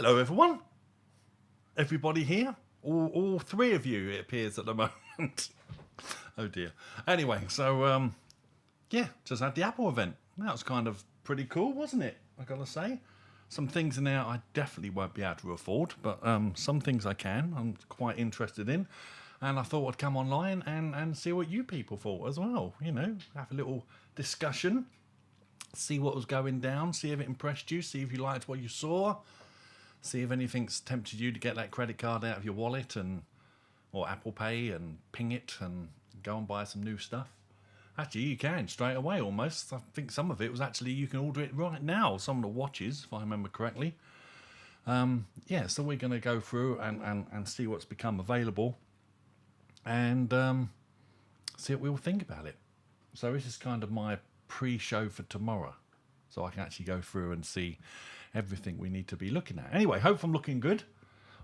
Hello, everyone. Everybody here. All three of you, it appears, at the moment. Oh, dear. Anyway, so, yeah, just had the Apple event. That was kind of pretty cool, wasn't it? I got to say. Some things in there I definitely won't be able to afford, but some things I can. I'm quite interested in. And I thought I'd come online and see what you people thought as well. You know, have a little discussion. See what was going down. See if it impressed you. See if you liked what you saw. See if anything's tempted you to get that credit card out of your wallet or Apple Pay and ping it and go and buy some new stuff. Actually, you can straight away almost. I think some of it was actually you can order it right now. Some of the watches, if I remember correctly. Yeah, so we're going to go through and see what's become available and see what we all think about it. So this is kind of my pre-show for tomorrow. So I can actually go through and see everything we need to be looking at. Anyway, hope I'm looking good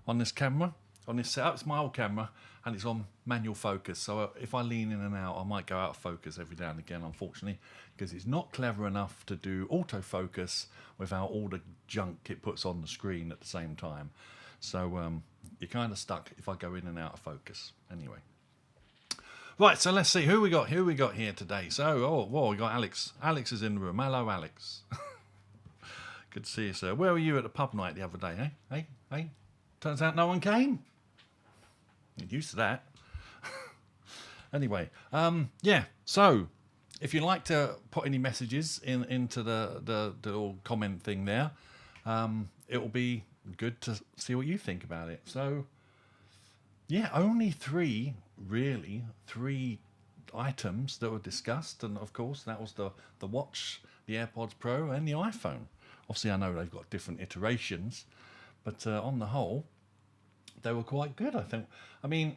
on this camera, on this setup. It's my old camera and it's on manual focus. So if I lean in and out, I might go out of focus every now and again, unfortunately, because it's not clever enough to do autofocus without all the junk it puts on the screen at the same time. So you're kind of stuck if I go in and out of focus. Anyway. Right, so let's see who we got here today. So, we got Alex. Alex is in the room. Hello, Alex. Good to see you, sir. Where were you at the pub night the other day, eh? Hey? Turns out no one came. You're used to that. Anyway, yeah. So, if you'd like to put any messages into the little comment thing there, it will be good to see what you think about it. So, yeah, only three items that were discussed, and of course that was the watch, the AirPods Pro, and the iPhone. Obviously, I know they've got different iterations, but on the whole, they were quite good, I think. I mean,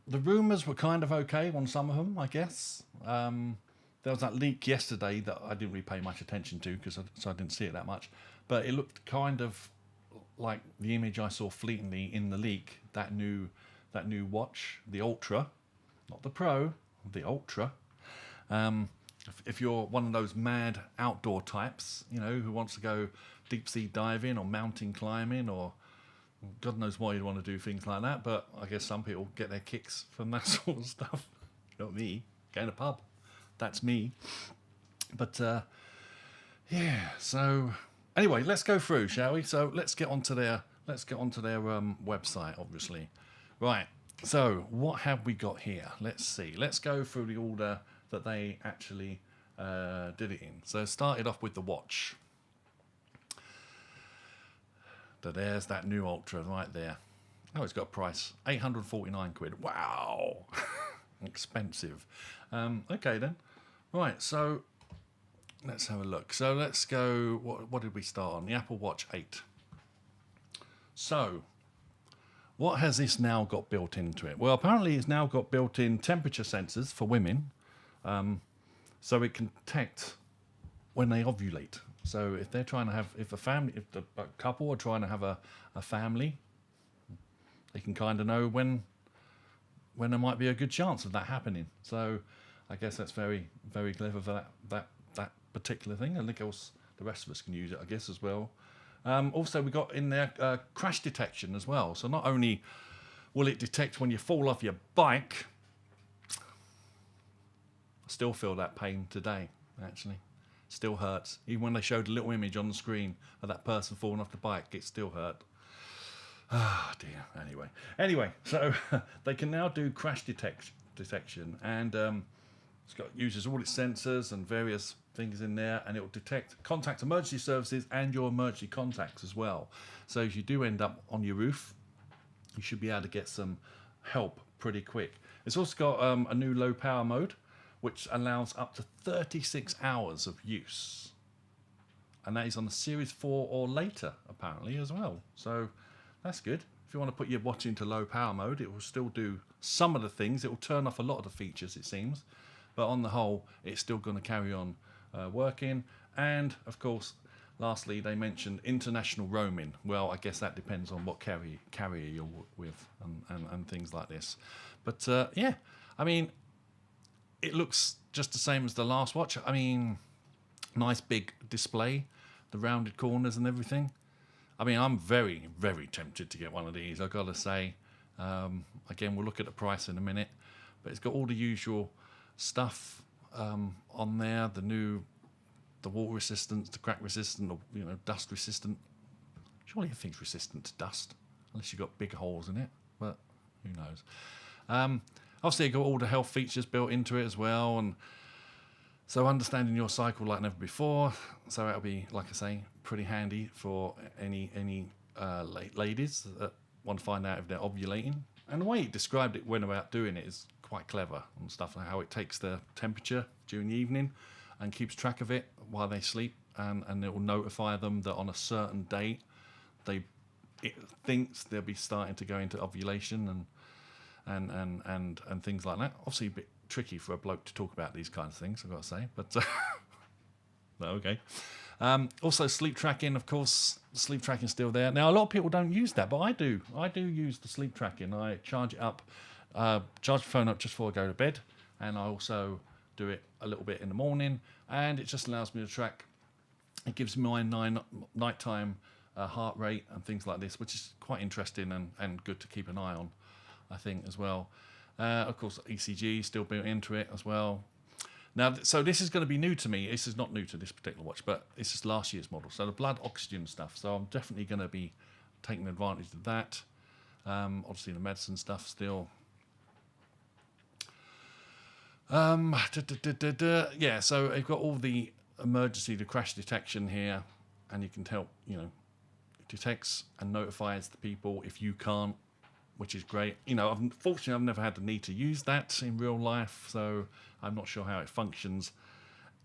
the rumours were kind of okay on some of them, I guess. There was that leak yesterday that I didn't really pay much attention to, so I didn't see it that much. But it looked kind of like the image I saw fleetingly in the leak, that new watch, the Ultra, not the Pro, the Ultra. If you're one of those mad outdoor types, you know, who wants to go deep sea diving or mountain climbing or God knows why you'd want to do things like that, but I guess some people get their kicks from that sort of stuff. Not me, going to a pub. That's me. But yeah, so anyway, let's go through, shall we? So let's get onto their website, obviously. Right. So what have we got here? Let's see. Let's go through the order that they actually did it in. So it started off with the watch. So there's that new Ultra right there. Oh, it's got a price, 849 quid. Wow. Expensive. Okay then. Right, so let's have a look. So let's go, what did we start on? The Apple Watch 8. So what has this now got built into it? Well, apparently it's now got built-in temperature sensors for women, so it can detect when they ovulate. So if they're trying to have, if a couple are trying to have a family, they can kind of know when there might be a good chance of that happening. So I guess that's very, very clever for that particular thing. I think else the rest of us can use it, I guess, as well. Also, we got in there crash detection as well. So not only will it detect when you fall off your bike, I still feel that pain today, actually. Still hurts. Even when they showed a little image on the screen of that person falling off the bike, it still hurt. Ah, dear. Anyway, so they can now do crash detection, and uses all its sensors and various things in there, and it will contact emergency services and your emergency contacts as well. So if you do end up on your roof, you should be able to get some help pretty quick. It's also got a new low power mode, which allows up to 36 hours of use. And that is on the Series 4 or later, apparently, as well. So that's good. If you want to put your watch into low power mode, it will still do some of the things. It will turn off a lot of the features, it seems. But on the whole, it's still going to carry on working. And, of course, lastly, they mentioned international roaming. Well, I guess that depends on what carrier you're with and things like this. But, yeah, I mean, it looks just the same as the last watch. I mean, nice big display, the rounded corners and everything. I mean, I'm very, very tempted to get one of these, I've got to say. Again, we'll look at the price in a minute. But it's got all the usual stuff on there. The water resistant, the crack resistant, the, dust resistant. Surely everything's resistant to dust, unless you've got big holes in it. But who knows? Obviously, you've got all the health features built into it as well. And so understanding your cycle like never before. So that'll be, like I say, pretty handy for any ladies that want to find out if they're ovulating. And the way he described it when about doing it is quite clever and stuff, like how it takes the temperature during the evening and keeps track of it while they sleep, and it will notify them that on a certain date it thinks they'll be starting to go into ovulation and things like that. Obviously a bit tricky for a bloke to talk about these kinds of things, I've got to say, but no, okay. Also sleep tracking, of course. Sleep tracking still there. Now a lot of people don't use that, but I do use the sleep tracking. I charge it up, charge the phone up just before I go to bed, and I also do it a little bit in the morning, and it just allows me to track. It gives me my nighttime heart rate and things like this, which is quite interesting and good to keep an eye on, I think, as well. Of course, ECG is still built into it as well. Now, so this is going to be new to me. This is not new to this particular watch, but this is last year's model. So the blood oxygen stuff. So I'm definitely going to be taking advantage of that. Obviously the medicine stuff still. Yeah, so I've got all the the crash detection here, and you can tell, it detects and notifies the people if you can't, which is great. Unfortunately, I've never had the need to use that in real life, so I'm not sure how it functions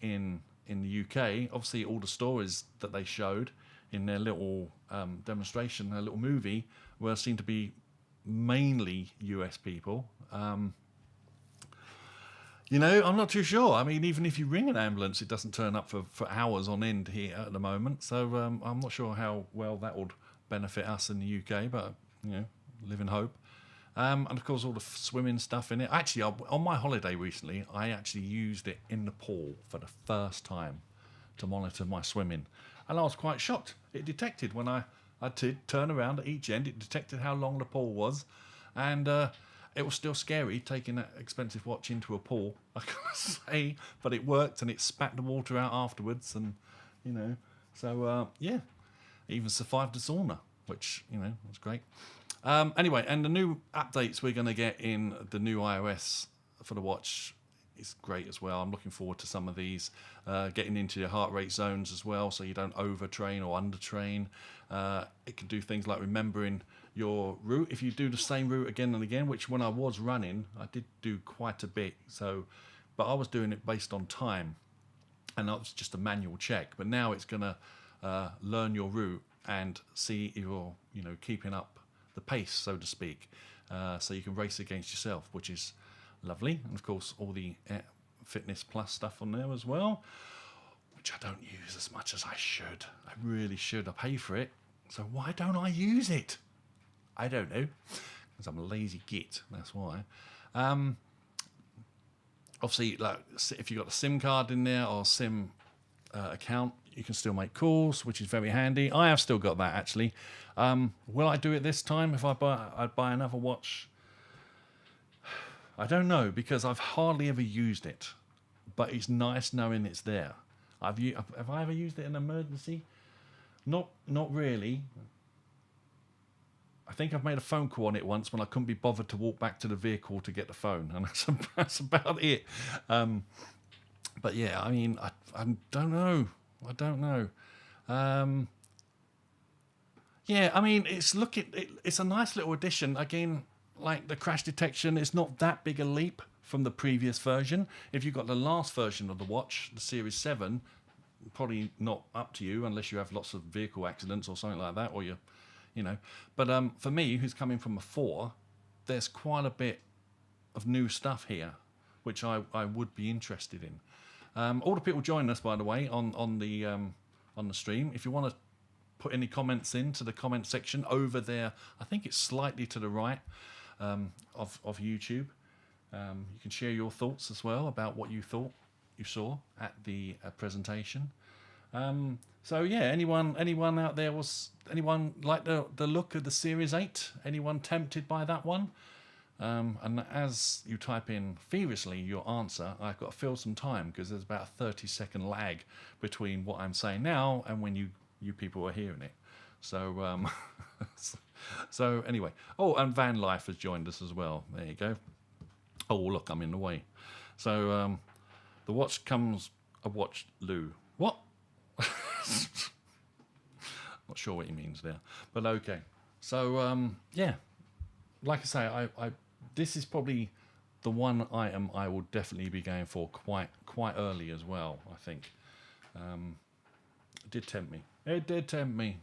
in the UK. Obviously, all the stories that they showed in their little demonstration, their little movie, seemed to be mainly US people. I'm not too sure. I mean, even if you ring an ambulance, it doesn't turn up for hours on end here at the moment. So I'm not sure how well that would benefit us in the UK, but, live in hope. And of course, all the swimming stuff in it. Actually, on my holiday recently, I actually used it in the pool for the first time to monitor my swimming. And I was quite shocked. It detected when I did turn around at each end, it detected how long the pool was. And it was still scary taking that expensive watch into a pool, I gotta say. But it worked, and it spat the water out afterwards. And, so, yeah, it even survived the sauna, which, was great. Anyway, and the new updates we're going to get in the new iOS for the watch is great as well. I'm looking forward to some of these, getting into your heart rate zones as well, so you don't overtrain or undertrain. It can do things like remembering your route. If you do the same route again and again, which when I was running, I did do quite a bit. But I was doing it based on time, and that was just a manual check. But now it's going to learn your route and see if you're, keeping up the pace, so to speak, so you can race against yourself, which is lovely. And of course, all the Fitness Plus stuff on there as well, which I don't use as much as I should. I really should. I pay for it, so why don't I use it? I don't know, because I'm a lazy git. That's why. Obviously, like if you've got a SIM card in there or SIM account, you can still make calls, which is very handy. I have still got that, actually. Will I do it this time if I'd buy another watch? I don't know, because I've hardly ever used it. But it's nice knowing it's there. Have I ever used it in an emergency? Not really. I think I've made a phone call on it once when I couldn't be bothered to walk back to the vehicle to get the phone, and that's about it. But yeah, I mean, I don't know. Yeah, I mean, it's a nice little addition. Again, like the crash detection, it's not that big a leap from the previous version. If you've got the last version of the watch, the Series 7, probably not up to you unless you have lots of vehicle accidents or something like that, or But for me, who's coming from a 4, there's quite a bit of new stuff here, which I would be interested in. All the people joining us, by the way, on the stream. If you want to put any comments into the comment section over there, I think it's slightly to the right of YouTube. You can share your thoughts as well about what you thought you saw at the presentation. So yeah, anyone out there anyone like the look of the Series 8? Anyone tempted by that one? And as you type in feverishly your answer, I've got to fill some time because there's about a 30-second lag between what I'm saying now and when you people are hearing it. So so anyway, oh, and Van Life has joined us as well. There you go. Oh look, I'm in the way. So the watch comes a watch Lou. What? Not sure what he means there, but okay. So yeah, like I say, I this is probably the one item I will definitely be going for quite early as well. I think it did tempt me. It did tempt me.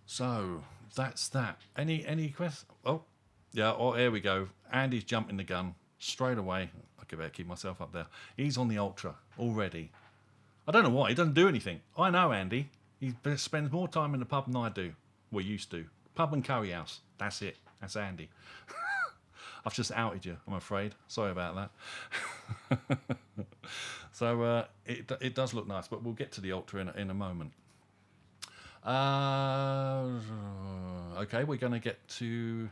So that's that. Any questions? Oh, yeah. Oh, here we go. Andy's jumping the gun straight away. I better keep myself up there. He's on the Ultra already. I don't know why. He doesn't do anything. I know Andy. He spends more time in the pub than I do. We used to. Pub and curry house. That's it. That's Andy. I've just outed you, I'm afraid. Sorry about that. So it does look nice, but we'll get to the Ultra in a moment. Okay, we're going to get to...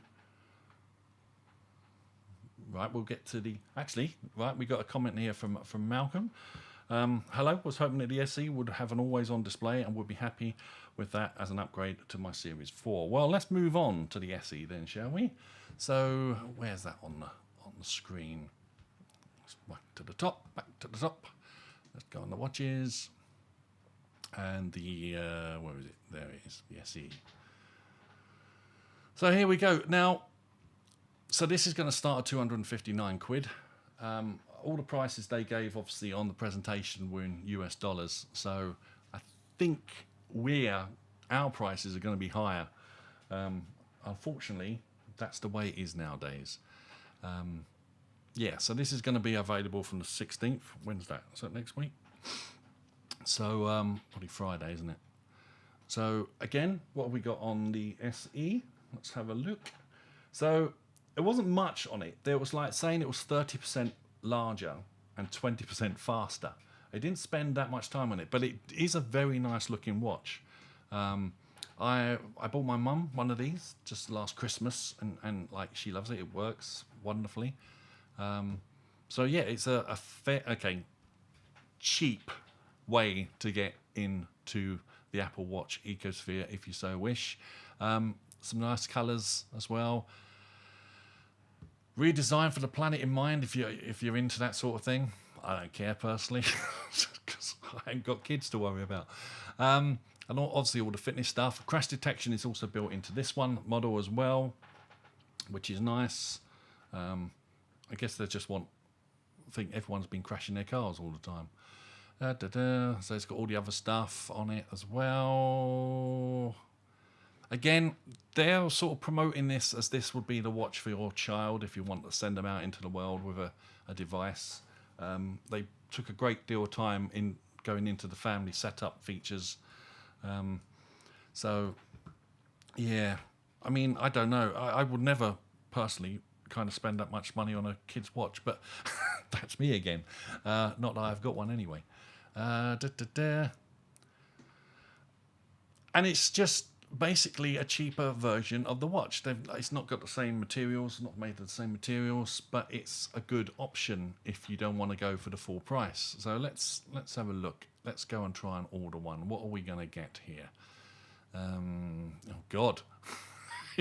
Right, we'll get to the... Actually, right, we got a comment here from Malcolm. Hello, was hoping that the SE would have an always-on display and would be happy with that as an upgrade to my Series 4. Well, let's move on to the SE then, shall we? So, where's that on the screen? Back to the top, Let's go on the watches. And the, where is it? There it is, the SE. So here we go. Now, so this is going to start at 259 quid. All the prices they gave, obviously, on the presentation were in US dollars. So I think our prices are going to be higher. Unfortunately, that's the way it is nowadays. Yeah, so this is going to be available from the 16th. When's that? Is that next week? So, probably Friday, isn't it? So, again, what have we got on the SE? Let's have a look. So, it wasn't much on it. There was like saying it was 30% larger and 20% faster. I didn't spend that much time on it, but it is a very nice looking watch. I bought my mum one of these just last Christmas, and like she loves it. It works wonderfully. So yeah, it's a fair, cheap way to get into the Apple Watch ecosphere if you so wish. Some nice colours as well. Redesigned for the planet in mind if you're into that sort of thing. I don't care personally because I ain't got kids to worry about. And obviously all the fitness stuff. Crash detection is also built into this one model as well, which is nice. I guess they just I think everyone's been crashing their cars all the time. So it's got all the other stuff on it as well. Again, they're sort of promoting this as this would be the watch for your child if you want to send them out into the world with a device. They took a great deal of time in going into the family setup features. So, yeah, I mean, I don't know. I would never personally kind of spend that much money on a kid's watch, but that's me again. Not that I've got one anyway. And it's just basically a cheaper version of the watch. It's not got the same materials, not made of the same materials, but it's a good option if you don't want to go for the full price. So let's have a look. Let's go and try and order one. What are we going to get here? Oh God.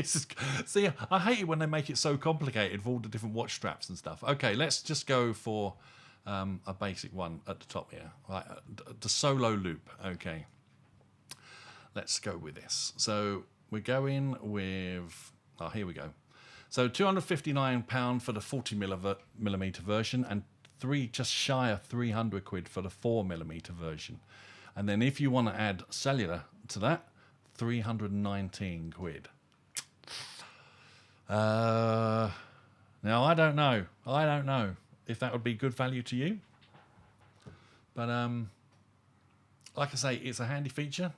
See, I hate it when they make it so complicated with all the different watch straps and stuff. Okay, let's just go for a basic one at the top here. Right, the solo loop. Okay. Let's go with this. So we're going with, here we go. So £259 for the 40mm version and just shy of 300 quid for the 4mm version. And then if you want to add cellular to that, 319 quid. Now I don't know if that would be good value to you. But like I say, it's a handy feature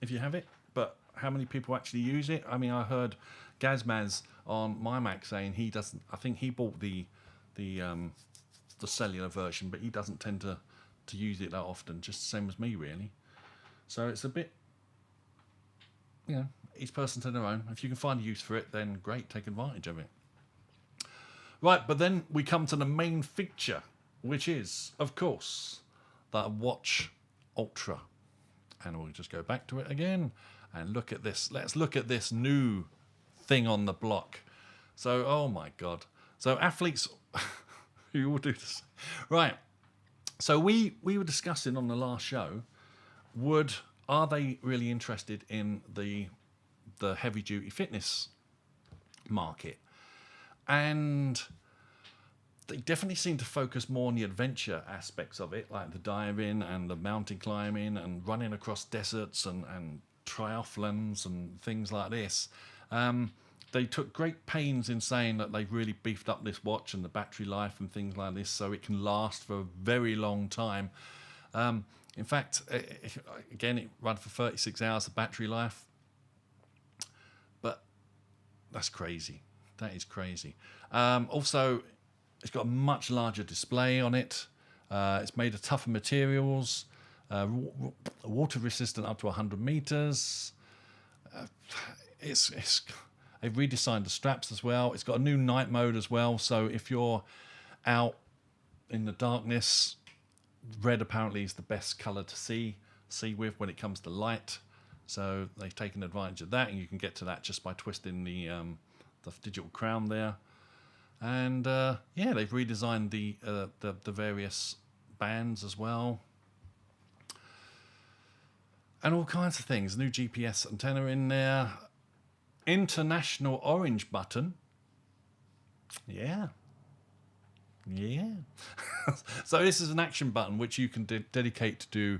if you have it, but how many people actually use it? I mean, I heard Gazmaz on my Mac saying he doesn't. I think he bought the cellular version, but he doesn't tend to to use it that often, just the same as me, really. So it's a bit, each person to their own. If you can find a use for it, then great, take advantage of it. Right, but then we come to the main feature, which is, of course, the Watch Ultra. And we'll just go back to it again and look at this. Let's look at this new thing on the block. So, oh my God. So athletes, who will do this? Right. So we were discussing on the last show, are they really interested in the heavy duty fitness market? And they definitely seem to focus more on the adventure aspects of it, like the diving and the mountain climbing and running across deserts and triathlons and things like this. They took great pains in saying that they've really beefed up this watch and the battery life and things like this, so it can last for a very long time. In fact, again, it runs for 36 hours of battery life. But that's crazy. That is crazy. Also, it's got a much larger display on it. It's made of tougher materials, water resistant up to 100 meters. They've redesigned the straps as well. It's got a new night mode as well. So if you're out in the darkness, red apparently is the best color to see with when it comes to light. So they've taken advantage of that, and you can get to that just by twisting the digital crown there. And they've redesigned the various bands as well, and all kinds of things. New GPS antenna in there. International orange button. Yeah. So this is an action button which you can dedicate to do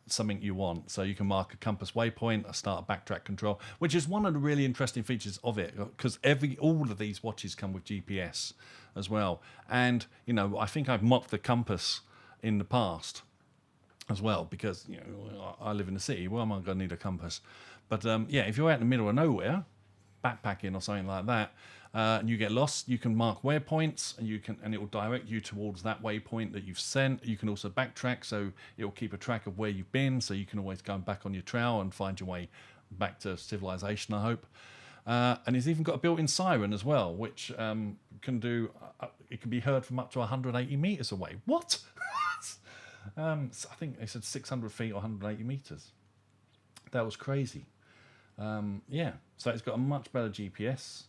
something you want. So you can mark a compass waypoint, start a backtrack control, which is one of the really interesting features of it, because all of these watches come with GPS as well. And I think I've mocked the compass in the past as well, because I live in the city. Well, am I going to need a compass? But if you're out in the middle of nowhere, backpacking or something like that, and you get lost, you can mark waypoints, and it will direct you towards that waypoint that you've sent. You can also backtrack, so it will keep a track of where you've been, so you can always go back on your trail and find your way back to civilization, I hope. And it's even got a built-in siren as well, which can do. It can be heard from up to 180 meters away. What? So I think they said 600 feet or 180 meters. That was crazy. So it's got a much better GPS.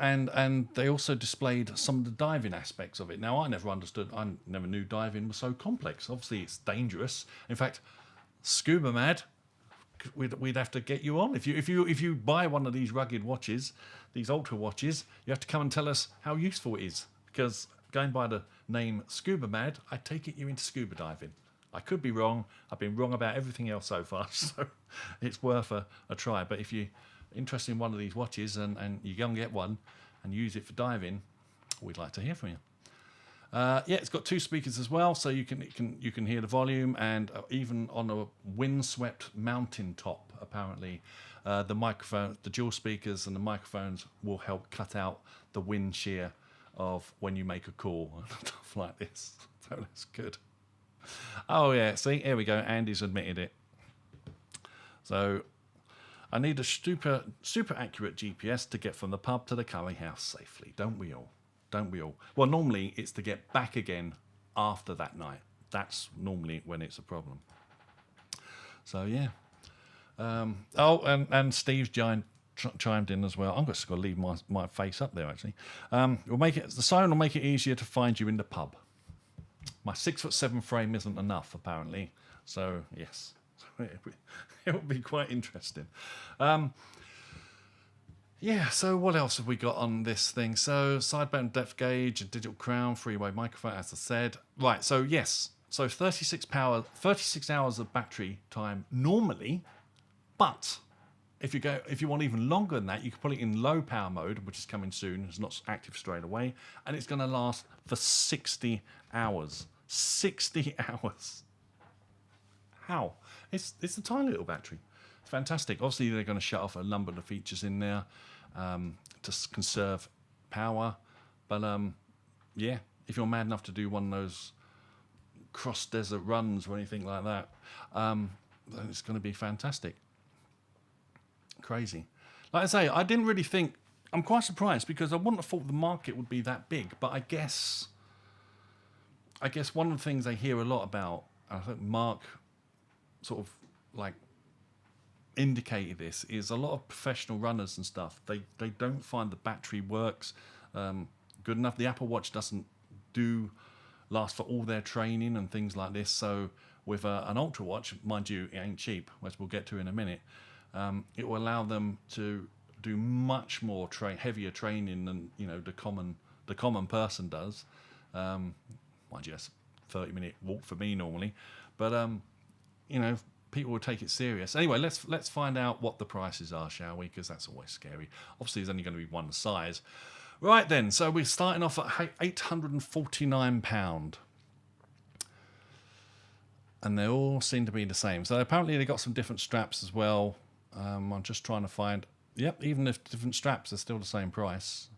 And they also displayed some of the diving aspects of it. Now, I never knew diving was so complex. Obviously, it's dangerous. In fact, Scuba Mad, we'd have to get you on. If you buy one of these rugged watches, these ultra watches, you have to come and tell us how useful it is. Because going by the name Scuba Mad, I take it you're into scuba diving. I could be wrong. I've been wrong about everything else so far, so it's worth a try. But if you're interested in one of these watches and you go and get one and use it for diving, we'd like to hear from you. It's got 2 speakers as well, so you can hear the volume, and even on a windswept mountain top, apparently, the dual speakers and the microphones will help cut out the wind shear of when you make a call and stuff like this. So that's good. Oh yeah, see, here we go. Andy's admitted it. So I need a super accurate GPS to get from the pub to the curry house safely. Don't we all? Well, normally it's to get back again after that night. That's normally when it's a problem. So yeah. And Steve's chimed in as well. I'm just going to leave my face up there actually. The siren will make it easier to find you in the pub. My 6'7" frame isn't enough, apparently. So, yes. It would be quite interesting. So what else have we got on this thing? So, sideband depth gauge, a digital crown, three-way microphone, as I said. Right, so yes. So 36 hours of battery time normally, but if you want even longer than that, you can put it in low power mode, which is coming soon. It's not active straight away, and it's going to last for 60 hours. 60 hours. How? It's a tiny little battery. It's fantastic. Obviously, they're going to shut off a number of the features in there to conserve power. But if you're mad enough to do one of those cross desert runs or anything like that, then it's going to be fantastic. Crazy. Like I say, I didn't really think. I'm quite surprised because I wouldn't have thought the market would be that big. But I guess one of the things I hear a lot about, I think Mark sort of like indicated this, is a lot of professional runners and stuff. They don't find the battery works good enough. The Apple Watch doesn't last for all their training and things like this. So with an Ultra Watch, mind you, it ain't cheap, which we'll get to in a minute. It will allow them to do much more heavier training than the common person does. Mind you, that's a 30-minute walk for me normally, but people will take it serious. Anyway, let's find out what the prices are, shall we? Because that's always scary. Obviously, there's only going to be one size. Right then, so we're starting off at £849. And they all seem to be the same. So apparently they got some different straps as well. I'm just trying to find... Yep, even if different straps are still the same price.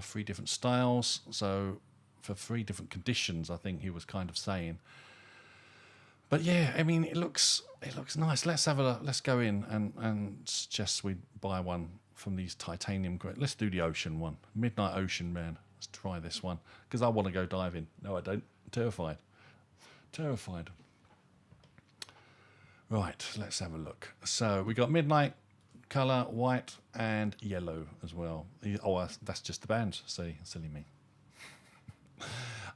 3 different styles. So for 3 different conditions, I think he was kind of saying. But yeah, I mean, it looks nice. Let's go in and suggest we buy one from these titanium. Let's do the ocean one. Midnight Ocean, man. Let's try this one. Because I want to go diving. No, I don't. I'm terrified. Terrified. Right, let's have a look. So we got midnight colour, white and yellow as well. Oh, that's just the band. Silly me.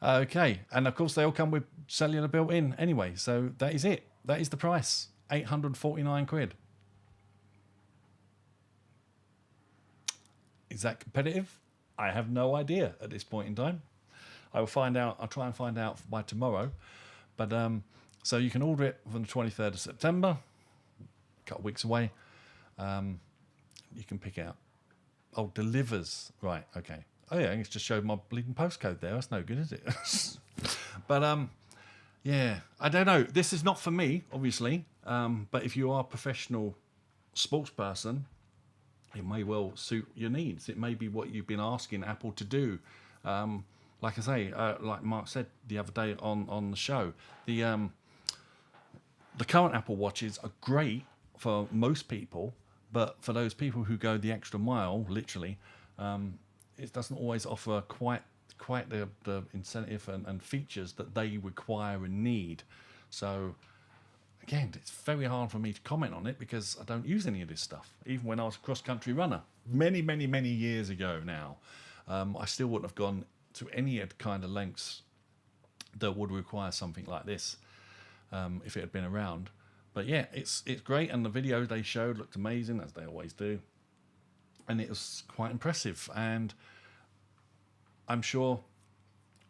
Okay, and of course they all come with cellular built in anyway. So that is it. That is the price. 849 quid. Is that competitive? I have no idea at this point in time. I will find out. I'll try and find out by tomorrow. But so you can order it from the 23rd of September, a couple of weeks away. You can pick out. Oh, delivers. Right, okay. Oh yeah, it's just showed my bleeding postcode there. That's no good, is it? But yeah, I don't know. This is not for me, obviously. But if you are a professional sports person, it may well suit your needs. It may be what you've been asking Apple to do. Like I say, like Mark said the other day on the show, the current Apple Watches are great for most people, but for those people who go the extra mile, literally, it doesn't always offer quite the incentive and features that they require and need. So again, it's very hard for me to comment on it because I don't use any of this stuff. Even when I was a cross-country runner, many years ago now, I still wouldn't have gone to any kind of lengths that would require something like this if it had been around. But yeah, it's great, and the video they showed looked amazing, as they always do, and it was quite impressive. And I'm sure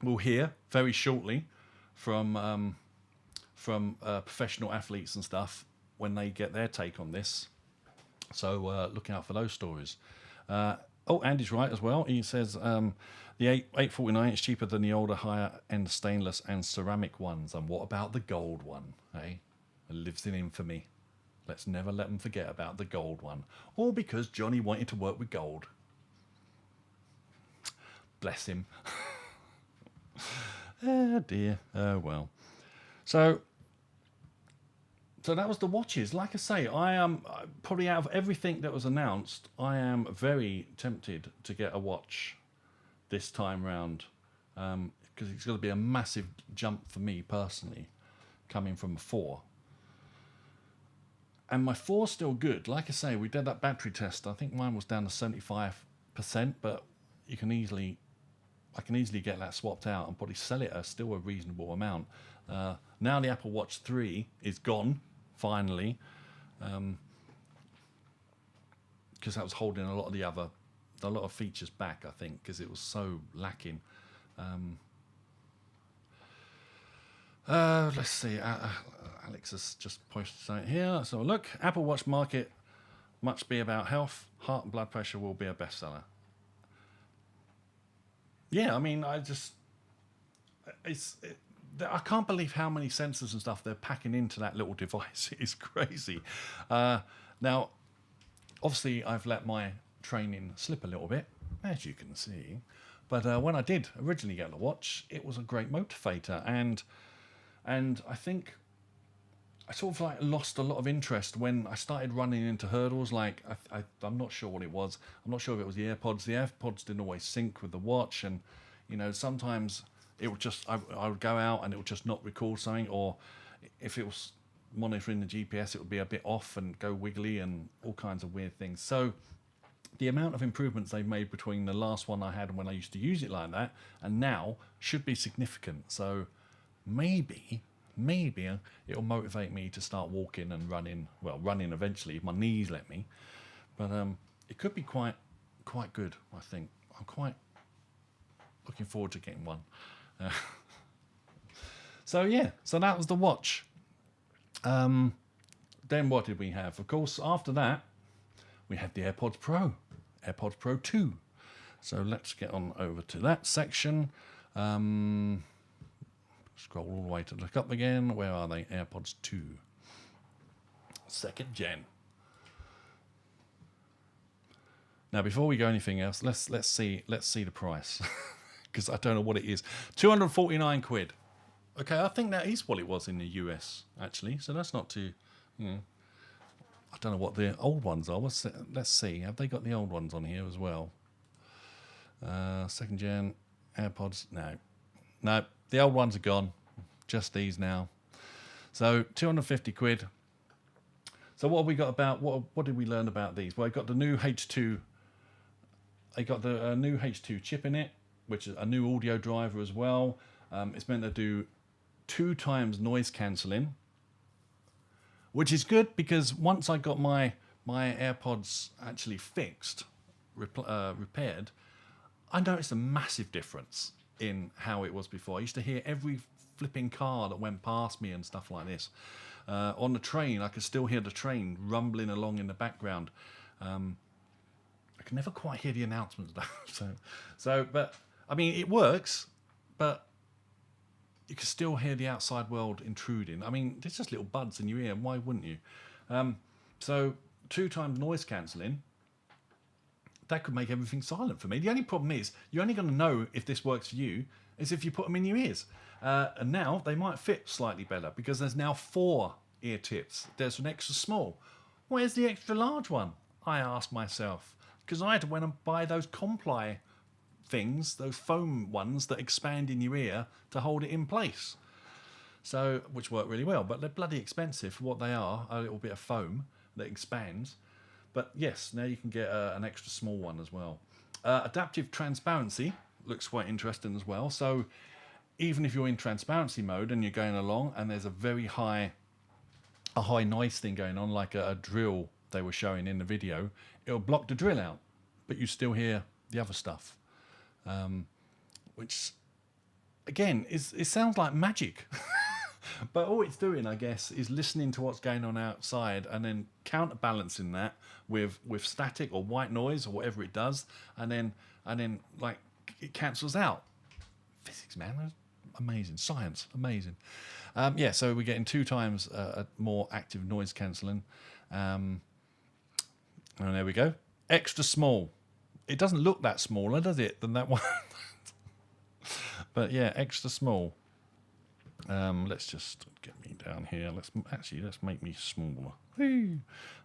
we'll hear very shortly from professional athletes and stuff when they get their take on this. So look out for those stories. Oh, Andy's right as well. He says the 849 is cheaper than the older, higher-end stainless and ceramic ones. And what about the gold one? It lives in infamy. Let's never let them forget about the gold one. All because Johnny wanted to work with gold. Bless him. Oh, dear. Oh, well. So that was the watches. Like I say, I am probably out of everything that was announced, I am very tempted to get a watch this time round, because it's going to be a massive jump for me personally, coming from a 4. And my 4's still good. Like I say, we did that battery test. I think mine was down to 75%, but I can easily get that swapped out and probably sell it at still a reasonable amount. Now the Apple Watch 3 is gone, finally, because that was holding a lot of features back, I think, because it was so lacking. Let's see. Alex has just posted something here. So look, Apple Watch market must be about health. Heart and blood pressure will be a bestseller. Yeah, I mean, I can't believe how many sensors and stuff they're packing into that little device. It's crazy. Now, obviously, I've let my training slip a little bit, as you can see. But when I did originally get the watch, it was a great motivator. And And I think I sort of like lost a lot of interest when I started running into hurdles. Like I'm not sure what it was. I'm not sure if it was the AirPods. The AirPods didn't always sync with the watch, and you know, sometimes it would just I would go out and it would just not record something, or if it was monitoring the GPS, it would be a bit off and go wiggly and all kinds of weird things. So the amount of improvements they've made between the last one I had and when I used to use it like that and now should be significant. So maybe it'll motivate me to start walking and running. Well, running eventually if my knees let me. But it could be quite good, I think. I'm quite looking forward to getting one. So yeah, so that was the watch. Then what did we have? Of course, after that, we had the AirPods Pro. AirPods Pro 2. So let's get on over to that section. Scroll all the way to look up again. Where are they? AirPods 2. Second gen. Now, before we go anything else, let's see the price. Because I don't know what it is. 249 quid. Okay, I think that is what it was in the US, actually. So that's not too, I don't know what the old ones are. Let's see. Have they got the old ones on here as well? Second gen AirPods. No, the old ones are gone. Just these now. So 250 quid. So what have we got about, what did we learn about these? Well, I got the new H2. I got the new H2 chip in it, which is a new audio driver as well. It's meant to do 2 times noise cancelling, which is good because once I got my AirPods actually fixed, repaired, I noticed a massive difference in how it was before. I used to hear every flipping car that went past me and stuff like this. On the train, I could still hear the train rumbling along in the background. I can never quite hear the announcements though. So, but I mean, it works, but you can still hear the outside world intruding. I mean, there's just little buds in your ear. Why wouldn't you? So 2 times noise cancelling, that could make everything silent for me. The only problem is you're only going to know if this works for you is if you put them in your ears. And now they might fit slightly better because there's now 4 ear tips. There's an extra small. Where's the extra large one? I asked myself, because I had to went and buy those Comply things, those foam ones that expand in your ear to hold it in place. So, which work really well, but they're bloody expensive for what they are, a little bit of foam that expands. But yes, now you can get an extra small one as well. Adaptive transparency looks quite interesting as well. So even if you're in transparency mode and you're going along and there's a high noise thing going on, like a drill they were showing in the video, it'll block the drill out, but you still hear the other stuff. Which, again, it sounds like magic. But all it's doing, I guess, is listening to what's going on outside and then counterbalancing that with static or white noise or whatever it does, and then like it cancels out. Physics, man, that's amazing. Science, amazing. Yeah, so we're getting 2 times a more active noise cancelling. And there we go. Extra small. It doesn't look that smaller, does it, than that one? But yeah, extra small. Let's just get me down here. Let's make me smaller. Whee!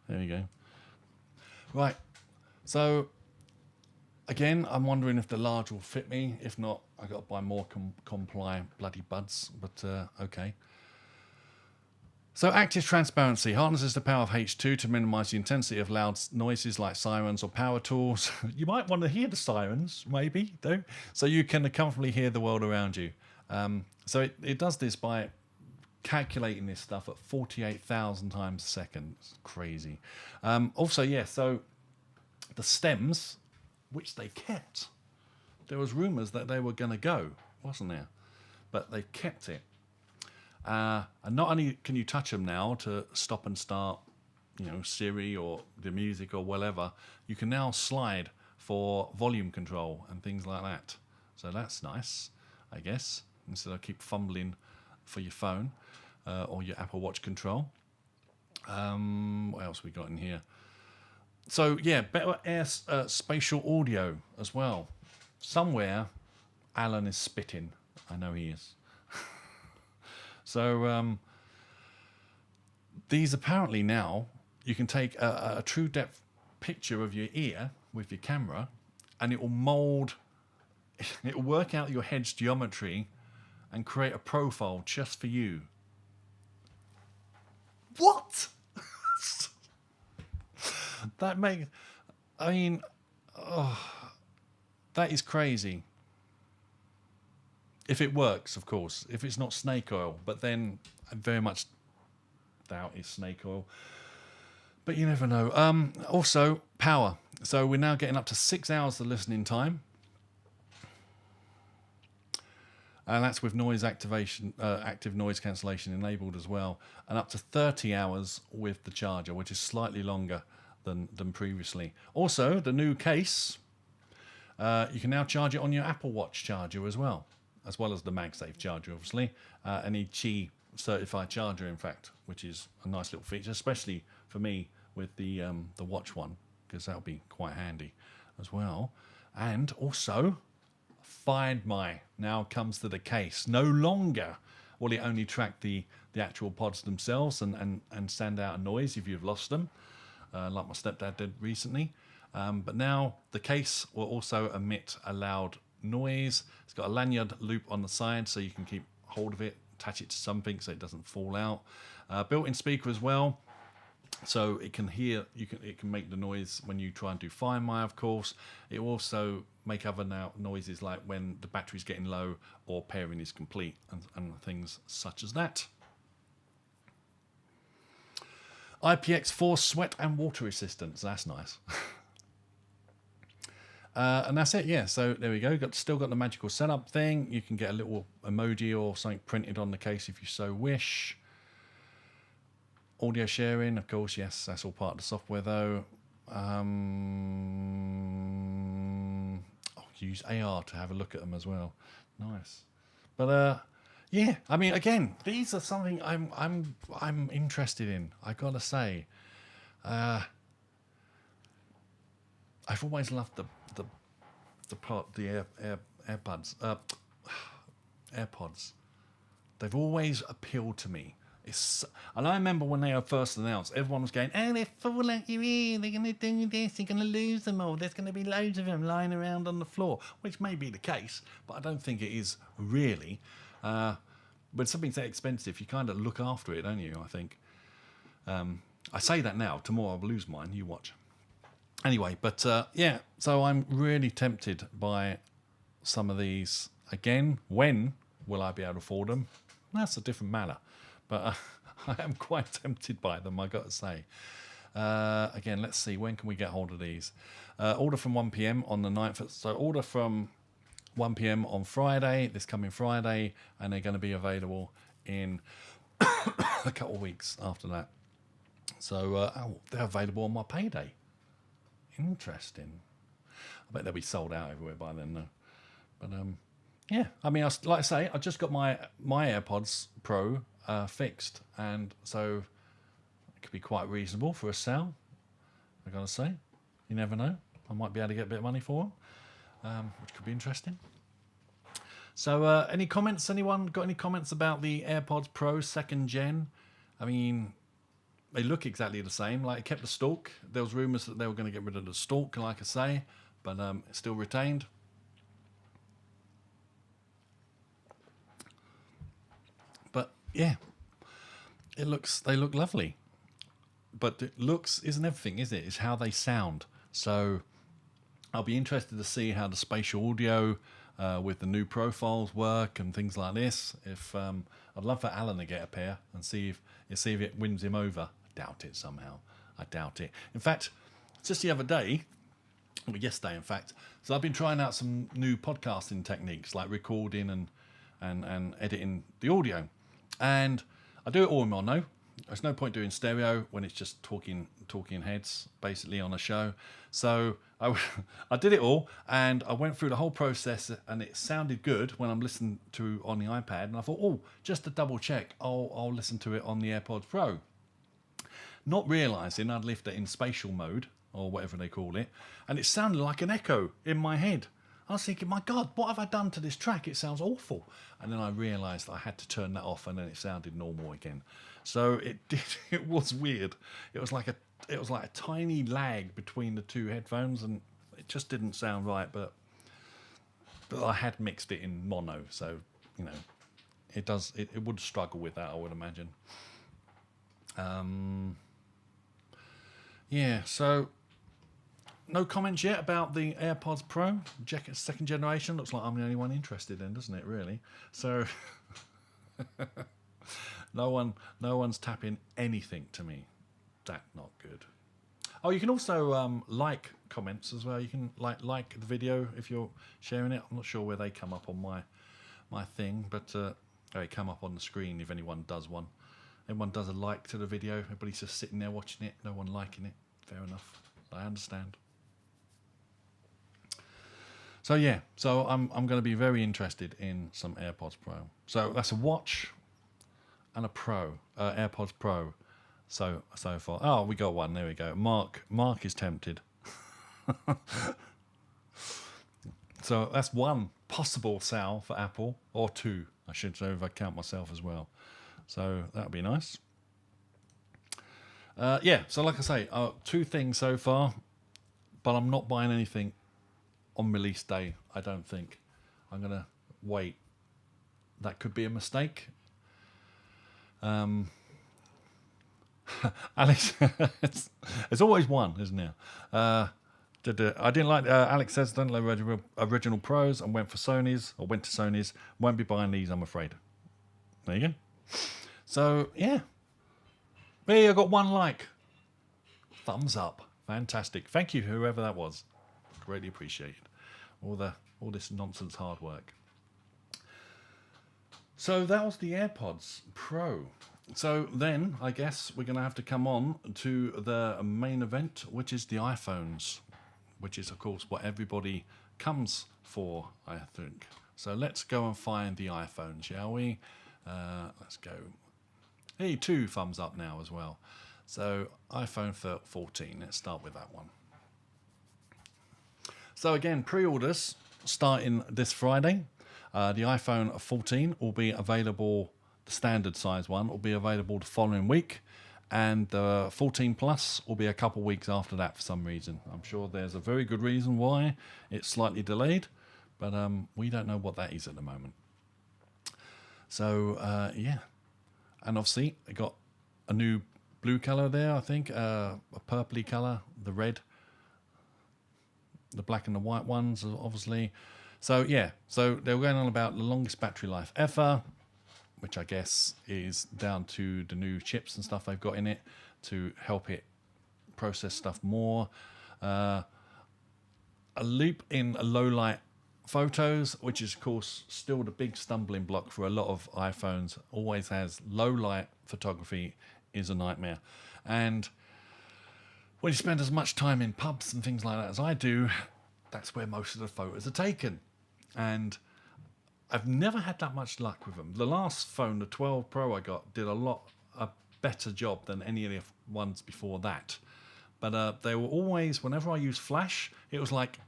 There we go. Right. So again, I'm wondering if the large will fit me. If not, I got to buy more Comply bloody buds. But okay. So active transparency harnesses the power of H2 to minimize the intensity of loud noises like sirens or power tools. You might want to hear the sirens, maybe, though, so you can comfortably hear the world around you. So it does this by calculating this stuff at 48,000 times a second. It's crazy. Also, yeah, so the stems, which they kept, there was rumours that they were going to go, wasn't there? But they kept it. And not only can you touch them now to stop and start, Siri or the music or whatever, you can now slide for volume control and things like that. So that's nice, I guess, instead of keep fumbling for your phone or your Apple Watch control. What else we got in here? So yeah, better spatial audio as well. Somewhere Alan is spitting. I know he is. So these apparently now, you can take a true depth picture of your ear with your camera, and it will mold, it will work out your head's geometry and create a profile just for you. What? That makes, I mean, oh, that is crazy. If it works, of course. If it's not snake oil, but then I very much doubt it's snake oil. But you never know. Also, power. So we're now getting up to 6 hours of listening time. And that's with noise activation, active noise cancellation enabled as well. And up to 30 hours with the charger, which is slightly longer than previously. Also, the new case, you can now charge it on your Apple Watch charger as well as the MagSafe charger, obviously. Any Qi certified charger, in fact, which is a nice little feature, especially for me with the watch one, because that'll be quite handy as well. And also, Find My now comes to the case. No longer will it only track the actual pods themselves and send out a noise if you've lost them, like my stepdad did recently. But now the case will also emit a loud noise. It's got a lanyard loop on the side so you can keep hold of it, attach it to something so it doesn't fall out. Built-in speaker as well, so it can hear. It can make the noise when you try and do Find My, of course. It will also make other noises like when the battery's getting low or pairing is complete and things such as that. IPX4 sweat and water resistance. That's nice. And that's it, yeah. So there we go. Still got the magical setup thing. You can get a little emoji or something printed on the case if you so wish. Audio sharing, of course, yes, that's all part of the software though. Use AR to have a look at them as well. Nice. But yeah, I mean, again, these are something I'm interested in. I gotta say, I've always loved the AirPods. They've always appealed to me. And I remember when they were first announced, everyone was going, "Oh, they fall out your ear. They're going to do this. You're going to lose them all. There's going to be loads of them lying around on the floor," which may be the case, but I don't think it is really. When something's that expensive, you kind of look after it, don't you? I think. I say that now. Tomorrow I'll lose mine. You watch. Anyway, but yeah, so I'm really tempted by some of these. Again, when will I be able to afford them? That's a different matter. But I am quite tempted by them, I got to say. Again, let's see, when can we get hold of these? Order from 1 p.m. on the 9th. So order from 1 p.m. on Friday, this coming Friday, and they're going to be available in a couple of weeks after that. So they're available on my payday. Interesting. I bet they'll be sold out everywhere by then, though. But yeah, I mean, like I say, I just got my AirPods Pro fixed, and so it could be quite reasonable for a sale. I gotta say, you never know. I might be able to get a bit of money for them, which could be interesting. So, any comments? Anyone got any comments about the AirPods Pro 2nd Gen? I mean, they look exactly the same. Like, it kept the stalk. There was rumours that they were going to get rid of the stalk, like I say, but it's still retained. But yeah, they look lovely. But it looks isn't everything, is it? It's how they sound. So I'll be interested to see how the spatial audio with the new profiles work and things like this. If I'd love for Alan to get a pair and see if it wins him over. I doubt it somehow. I doubt it. In fact, just the other day, or yesterday, in fact, so I've been trying out some new podcasting techniques like recording and editing the audio, and I do it all in mono. There's no point doing stereo when it's just talking heads basically on a show. So I did it all, and I went through the whole process, and it sounded good when I'm listening to on the iPad. And I thought, oh, just to double check, I'll listen to it on the AirPods Pro. Not realising I'd left it in spatial mode or whatever they call it, and it sounded like an echo in my head. I was thinking, my God, what have I done to this track? It sounds awful. And then I realised I had to turn that off, and then it sounded normal again. So it did. It was weird. It was like a tiny lag between the two headphones, and it just didn't sound right. But I had mixed it in mono, so you know, it does. It would struggle with that, I would imagine. Yeah. So. No comments yet about the AirPods Pro, second generation. Looks like I'm the only one interested in, doesn't it, really? So no one's tapping anything to me. That's not good. Oh, you can also like comments as well. You can like the video if you're sharing it. I'm not sure where they come up on my thing, but they come up on the screen if anyone does one. Everyone does a like to the video. Everybody's just sitting there watching it. No one liking it. Fair enough. I understand. So yeah, so I'm going to be very interested in some AirPods Pro. So that's a watch and a Pro, AirPods Pro. So far, oh, we got one. There we go. Mark is tempted. So that's one possible sale for Apple, or two, I should say, if I count myself as well. So that'll be nice. Yeah. So like I say, two things so far, but I'm not buying anything on release day, I don't think. I'm going to wait. That could be a mistake. Alex, it's always one, isn't it? I didn't like, Alex says, don't like original Pros and went to Sony's. Won't be buying these, I'm afraid. There you go. So, yeah. Hey, I got one like. Thumbs up. Fantastic. Thank you, whoever that was. Greatly appreciated all this nonsense hard work. So that was the AirPods Pro. So then I guess we're going to have to come on to the main event, which is the iPhones, which is of course what everybody comes for, I think. So let's go and find the iPhone, shall we? Let's go. Hey, 2 thumbs up now as well. So iPhone 14. Let's start with that one. So again, pre-orders starting this Friday. The iPhone 14 will be available, the standard size one will be available the following week, and the 14 Plus will be a couple of weeks after that for some reason. I'm sure there's a very good reason why it's slightly delayed, but we don't know what that is at the moment. So yeah, and obviously I got a new blue color there, I think, a purpley color, the red, the black and the white ones, obviously. So yeah, so they were going on about the longest battery life ever, which I guess is down to the new chips and stuff they've got in it to help it process stuff more. A leap in low light photos, which is of course still the big stumbling block for a lot of iPhones. Always has low light photography is a nightmare. And when you spend as much time in pubs and things like that as I do, that's where most of the photos are taken. And I've never had that much luck with them. The last phone, the 12 Pro I got, did a better job than any of the ones before that. But they were always, whenever I used flash, it was like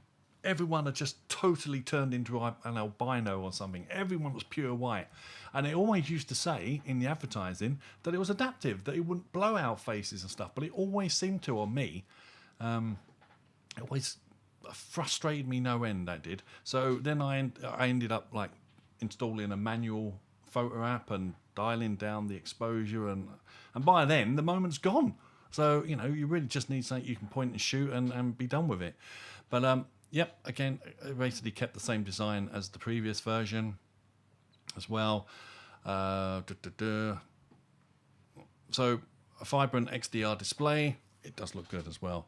everyone had just totally turned into an albino or something. Everyone was pure white. And it always used to say in the advertising that it was adaptive, that it wouldn't blow out faces and stuff. But it always seemed to on me. It always frustrated me no end, that did. So then I ended up like installing a manual photo app and dialing down the exposure. And by then, the moment's gone. So, you know, you really just need something you can point and shoot and be done with it. But, yep, again, it basically kept the same design as the previous version as well. So, a vibrant XDR display. It does look good as well.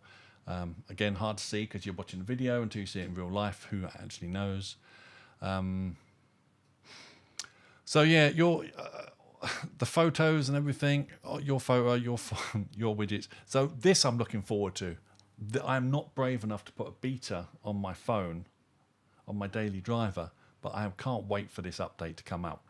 Again, hard to see because you're watching the video until you see it in real life. Who actually knows? So, yeah, the photos and everything, your photo, your widgets. So this I'm looking forward to. I'm not brave enough to put a beta on my phone, on my daily driver, but I can't wait for this update to come out.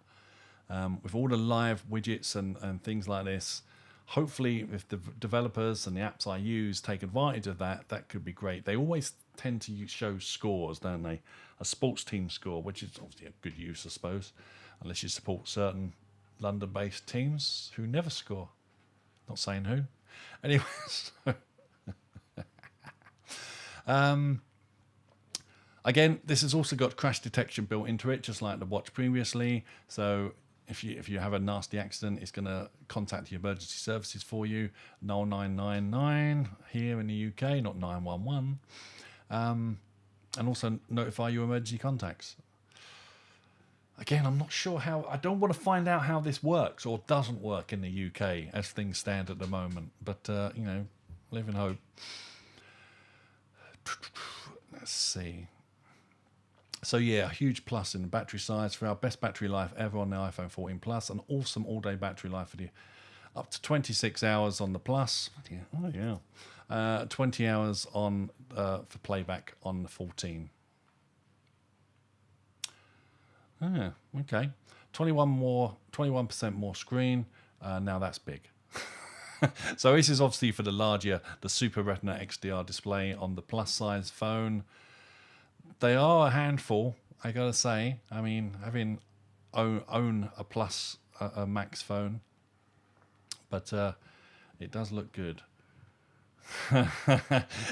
With all the live widgets and things like this, hopefully if the developers and the apps I use take advantage of that, that could be great. They always tend to show scores, don't they? A sports team score, which is obviously a good use, I suppose, unless you support certain London-based teams who never score. Not saying who. Anyway, again, this has also got crash detection built into it, just like the watch previously. So if you have a nasty accident, it's going to contact the emergency services for you. 0999 here in the UK, not 911. And also notify your emergency contacts. Again, I'm not sure how. I don't want to find out how this works or doesn't work in the UK as things stand at the moment. But, you know, live in hope. Let's see. So, yeah, a huge plus in the battery size for our best battery life ever on the iPhone 14 Plus. An awesome all-day battery life for the up to 26 hours on the Plus. Oh, yeah. 20 hours on for playback on the 14. Ah, okay. 21% more screen. Now that's big. So this is obviously for the Super Retina XDR display on the plus size phone. They are a handful, I gotta say. I mean, having own a plus a Max phone, but it does look good.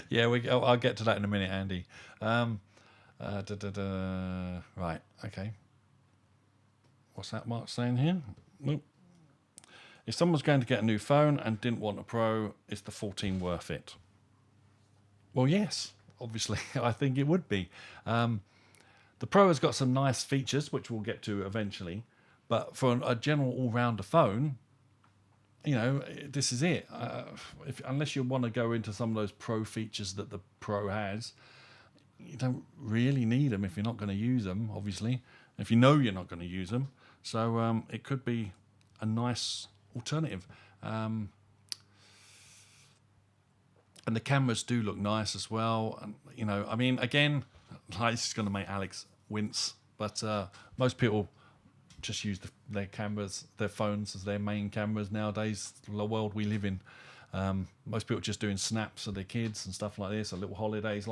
Yeah, I'll get to that in a minute, Andy. Right, okay. What's that Mark saying here? Nope. If someone's going to get a new phone and didn't want a Pro, is the 14 worth it? Well, yes, obviously. I think it would be. The Pro has got some nice features, which we'll get to eventually. But for a general all-rounder phone, you know, this is it. Unless you want to go into some of those Pro features that the Pro has, you don't really need them if you're not going to use them, obviously. If you know you're not going to use them. So it could be a nice alternative. And the cameras do look nice as well. And, you know, I mean, again, this is going to make Alex wince, but most people just use their cameras, their phones as their main cameras nowadays, the world we live in. Most people just doing snaps of their kids and stuff like this, or little holidays.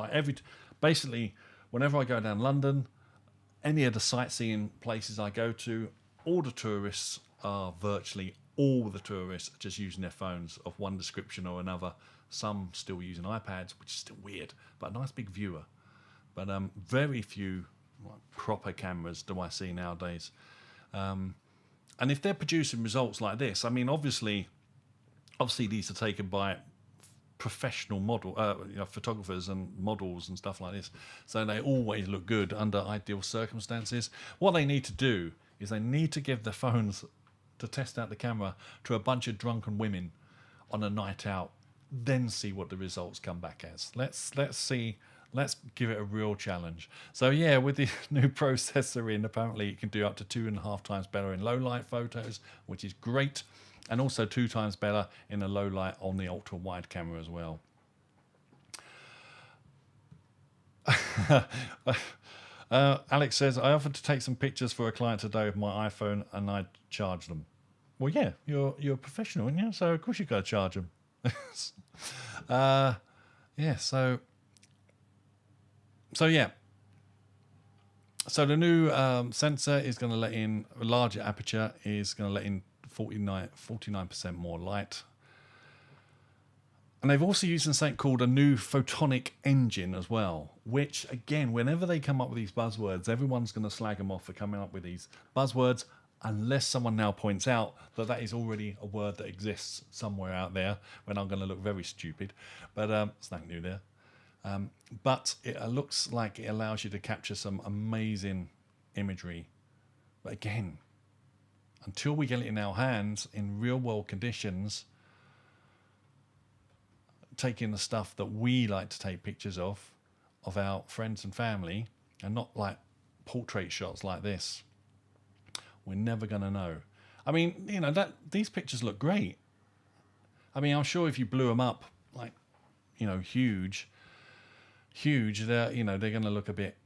Basically, whenever I go down London, any of the sightseeing places I go to, all the tourists are virtually all the tourists are just using their phones of one description or another. Some still using iPads, which is still weird, but a nice big viewer. But very few proper cameras do I see nowadays. And if they're producing results like this, I mean, obviously these are taken by professional photographers and models and stuff like this, so they always look good under ideal circumstances. What they need to do is they need to give the phones to test out the camera to a bunch of drunken women on a night out, then see what the results come back as. Let's see. Let's give it a real challenge. So yeah, with the new processor in, apparently it can do up to 2.5 times better in low light photos, which is great. And also 2 times better in a low light on the ultra wide camera as well. Alex says, I offered to take some pictures for a client today with my iPhone and I charge them. Well, yeah, you're a professional, aren't you? So of course you've got to charge them. Yeah, so yeah. So the new sensor is going to let in a larger aperture, is going to let in 49% more light. And they've also used something called a new photonic engine as well, which, again, whenever they come up with these buzzwords, everyone's going to slag them off for coming up with these buzzwords, unless someone now points out that that is already a word that exists somewhere out there, when I'm going to look very stupid. But it's nothing new there. But it looks like it allows you to capture some amazing imagery. But again, until we get it in our hands in real world conditions, taking the stuff that we like to take pictures of our friends and family, and not like portrait shots like this, we're never going to know. I mean, you know, these pictures look great. I mean, I'm sure if you blew them up, like, you know, huge, they're going to look a bit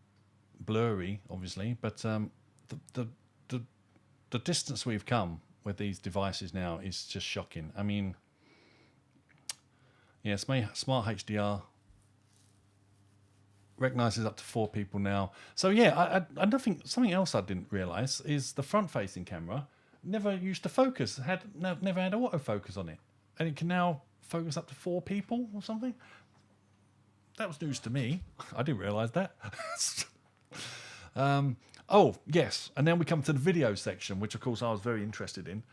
blurry, obviously. But the distance we've come with these devices now is just shocking. I mean, yeah, Smart HDR. recognizes up to 4 people now. So yeah, I don't think something else I didn't realize is the front-facing camera never used to focus. Never had autofocus on it, and it can now focus up to 4 people or something. That was news to me. I didn't realize that. Oh yes, and then we come to the video section, which of course I was very interested in.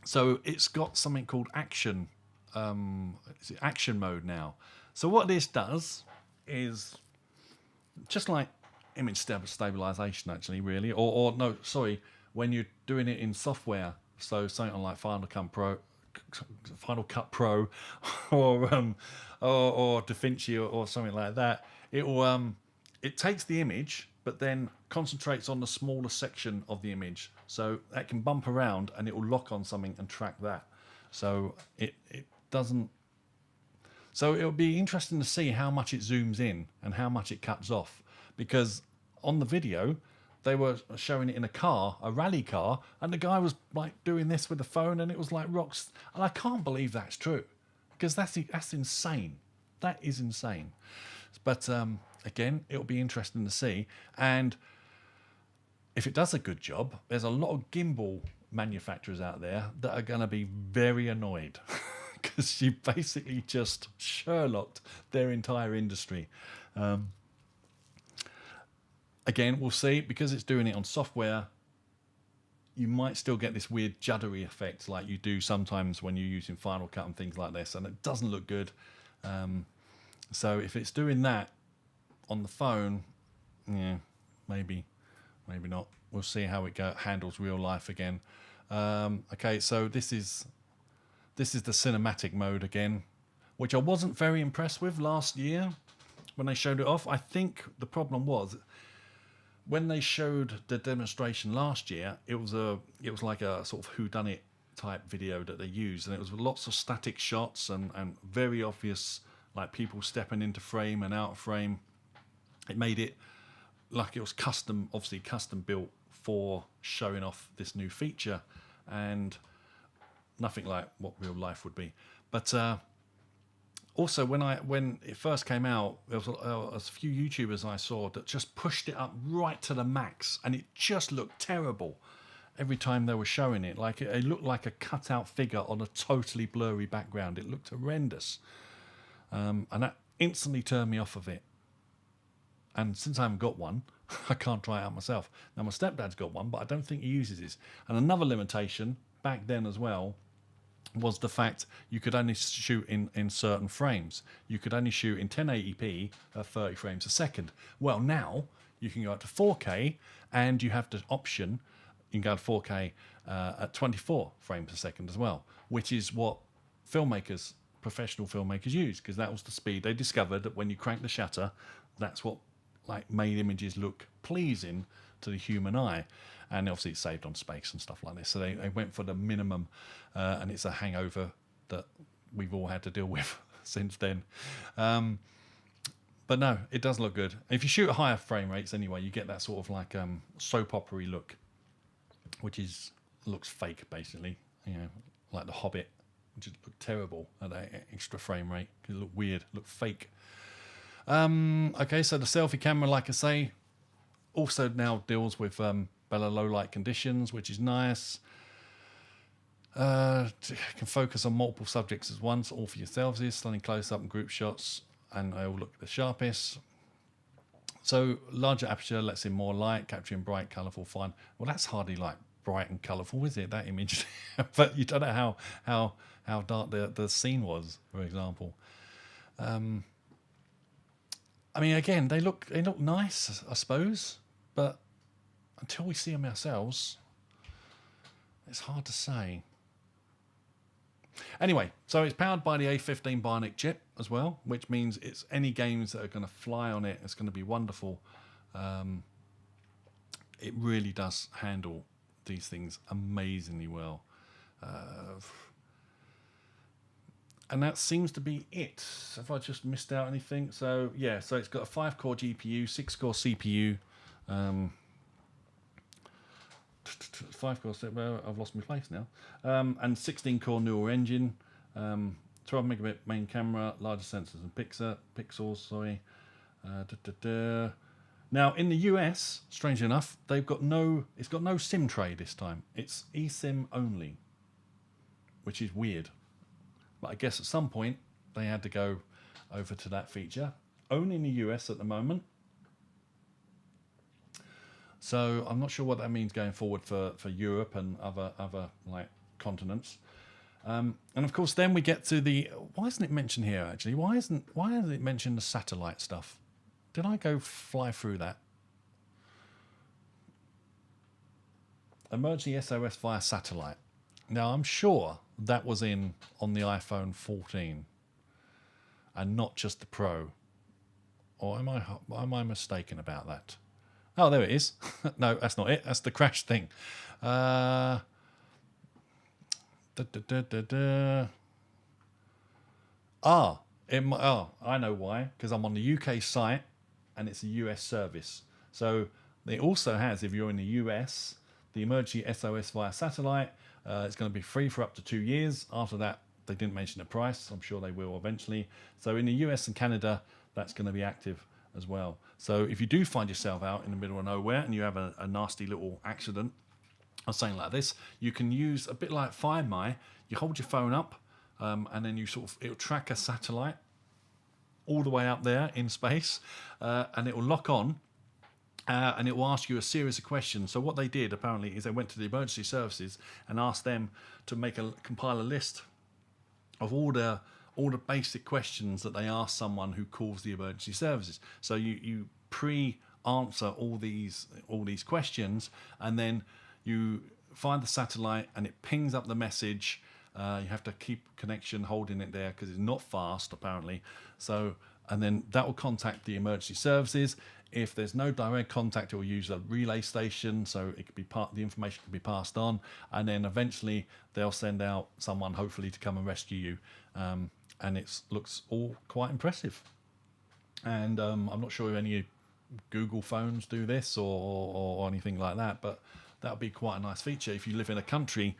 So it's got something called action. Action mode now. So what this does is just like image stabilization, actually, really, or no, sorry, when you're doing it in software. So something like Final Cut Pro, or DaVinci or something like that. It will it takes the image, but then concentrates on the smaller section of the image, so that can bump around and it will lock on something and track that. So it doesn't. So it'll be interesting to see how much it zooms in and how much it cuts off, because on the video they were showing it in a car, a rally car, and the guy was like doing this with the phone, and it was like rocks. And I can't believe that's true, because that's insane. That is insane. But again, it'll be interesting to see. And if it does a good job, there's a lot of gimbal manufacturers out there that are going to be very annoyed, because you basically just Sherlocked their entire industry. Again, we'll see, because it's doing it on software, you might still get this weird juddery effect like you do sometimes when you're using Final Cut and things like this, and it doesn't look good. So if it's doing that on the phone, yeah, maybe not. We'll see how it handles real life again. Okay, so this is the cinematic mode again, which I wasn't very impressed with last year when they showed it off. I think the problem was when they showed the demonstration last year, it was like a sort of whodunit type video that they used, and it was lots of static shots and very obvious, like people stepping into frame and out of frame. It made it like it was obviously custom built for showing off this new feature, and nothing like what real life would be. But also, when it first came out, there was a few YouTubers I saw that just pushed it up right to the max, and it just looked terrible every time they were showing it. Like it looked like a cutout figure on a totally blurry background. It looked horrendous, and that instantly turned me off of it. And since I haven't got one, I can't try it out myself. Now my stepdad's got one, but I don't think he uses this. And another limitation back then as well was the fact you could only shoot in certain frames. You could only shoot in 1080p at 30 frames a second. Well, now you can go up to 4K, and you have the option, you can go to 4K at 24 frames a second as well, which is what professional filmmakers use, because that was the speed they discovered, that when you crank the shutter, that's what like made images look pleasing to the human eye. And obviously it's saved on space and stuff like this. So they went for the minimum, and it's a hangover that we've all had to deal with since then. But no, it does look good. If you shoot at higher frame rates anyway, you get that sort of like soap opera-y look, which looks fake basically. You know, like The Hobbit, which looked terrible at that extra frame rate. It looked weird, looked fake. Okay, so the selfie camera, like I say, also now deals with better low light conditions, which is nice. Can focus on multiple subjects at once, all for your selfies, stunning close up and group shots, and they all look the sharpest. So larger aperture lets in more light, capturing bright, colourful, fun. Well, that's hardly like bright and colourful, is it, that image? But you don't know how dark the scene was, for example. I mean, again, they look nice, I suppose, but until we see them ourselves, it's hard to say. Anyway, so it's powered by the A15 Bionic chip as well, which means it's any games that are going to fly on it, it's going to be wonderful. It really does handle these things amazingly well. And that seems to be it. Have I just missed out anything? So yeah, so it's got a 5-core GPU, 6-core CPU, 5-core. Well, I've lost my place now. And 16-core neural engine, 12 megabit main camera, larger sensors and pixels. Sorry, Now in the US, strangely enough, it's got no SIM tray this time. It's eSIM only, which is weird. But I guess at some point they had to go over to that feature. Only in the US at the moment. So I'm not sure what that means going forward for Europe and other like continents. And of course, then we get to the. Why isn't it mentioned here? Actually, why hasn't it mentioned the satellite stuff? Did I go fly through that? Emergency SOS via satellite. Now I'm sure that was on the iPhone 14, and not just the Pro. Or am I mistaken about that? Oh, there it is. No, that's not it. That's the crash thing. I know why. Because I'm on the UK site, and it's a US service. So it also has, if you're in the US, the emergency SOS via satellite. It's going to be free for up to 2 years. After that, they didn't mention the price. I'm sure they will eventually. So in the US and Canada, that's going to be active as well. So if you do find yourself out in the middle of nowhere and you have a nasty little accident or something like this, you can use a bit like Find My. You hold your phone up, and then it'll track a satellite all the way up there in space, and it will lock on. And it will ask you a series of questions. So what they did apparently is they went to the emergency services and asked them to compile a list of all the basic questions that they ask someone who calls the emergency services. So you pre-answer all these questions, and then you find the satellite and it pings up the message. You have to keep connection, holding it there because it's not fast apparently. So, and then that will contact the emergency services. If there's no direct contact, it will use a relay station, so it could be the information can be passed on, and then eventually they'll send out someone, hopefully, to come and rescue you. And it looks all quite impressive. And I'm not sure if any Google phones do this or anything like that, but that would be quite a nice feature if you live in a country,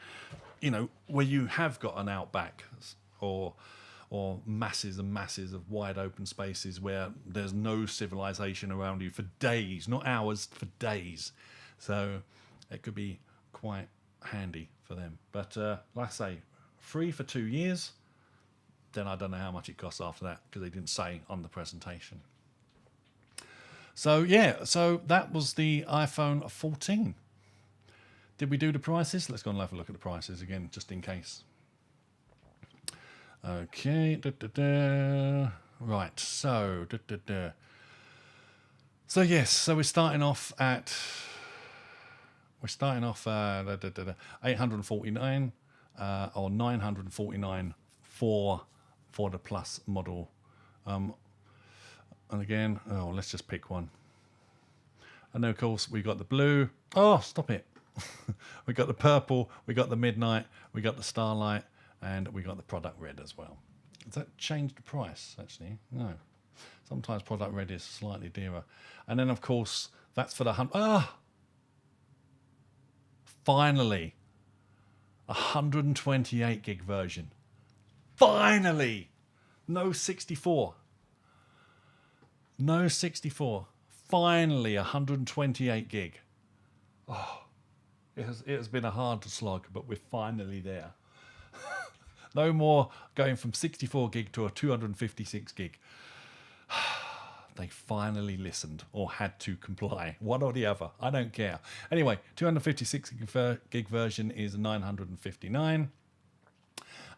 where you have got an outback or masses and masses of wide open spaces where there's no civilization around you for days, not hours, for days. So it could be quite handy for them. But like I say, free for 2 years. Then I don't know how much it costs after that because they didn't say on the presentation. So yeah, so that was the iPhone 14. Did we do the prices? Let's go and have a look at the prices again, just in case. Okay, right, so, so yes, so we're starting off 849 or 949 for the Plus model. And again, let's just pick one. And then of course we got the blue. Oh, stop it. We got the purple, we got the midnight, we got the starlight, and we got the product red as well. Does that change the price, actually? No. Sometimes product red is slightly dearer. And then, of course, that's for the... Finally! 128 gig version. Finally! No 64. No 64. Finally, 128 gig. Oh, it has been a hard slog, but we're finally there. No more going from 64 gig to a 256 gig. They finally listened or had to comply. One or the other. I don't care. Anyway, 256 gig version is 959.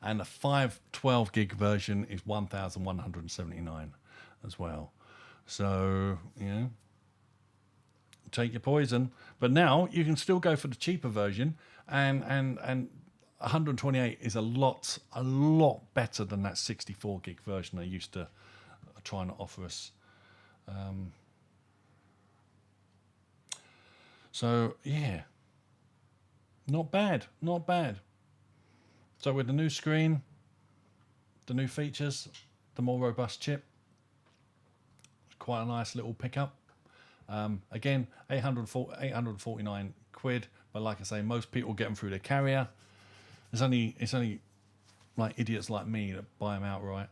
And the 512 gig version is 1,179 as well. So, take your poison. But now you can still go for the cheaper version, and 128 is a lot better than that 64 gig version they used to try and offer us. So yeah, not bad. So with the new screen, the new features, the more robust chip, quite a nice little pickup. Again, 849 quid, but like I say, most people get them through their carrier. It's only like idiots like me that buy them outright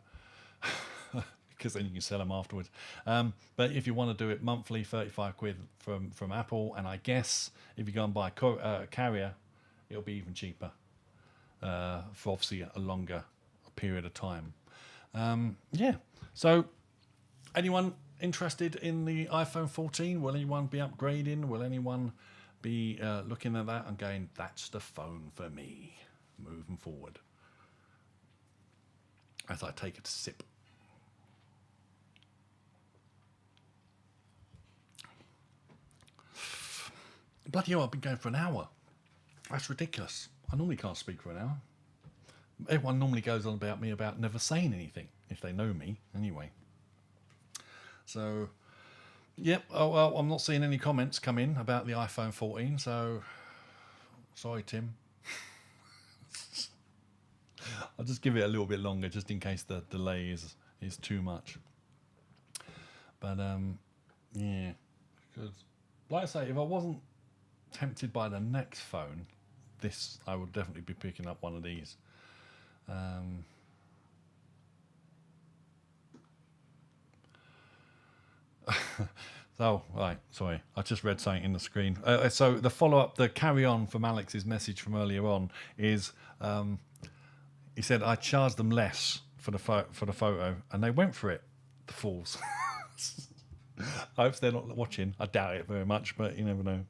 because then you can sell them afterwards. But if you want to do it monthly, 35 quid from Apple, and I guess if you go and buy a carrier, it'll be even cheaper for obviously a longer period of time. Yeah, so anyone interested in the iPhone 14? Will anyone be upgrading? Will anyone be looking at that and going, that's the phone for me moving forward? As I take a sip. Bloody hell, I've been going for an hour. That's ridiculous. I normally can't speak for an hour. Everyone normally goes on about me about never saying anything, if they know me, anyway. So, yep, oh, well, I'm not seeing any comments come in about the iPhone 14, so sorry, Tim. I'll just give it a little bit longer, just in case the delay is too much. But, yeah, because, like I say, if I wasn't tempted by the next phone, I would definitely be picking up one of these. So, right, sorry, I just read something in the screen. So the follow-up, the carry-on from Alex's message from earlier on is, he said, I charged them less for the photo, and they went for it, the fools. I hope they're not watching. I doubt it very much, but you never know.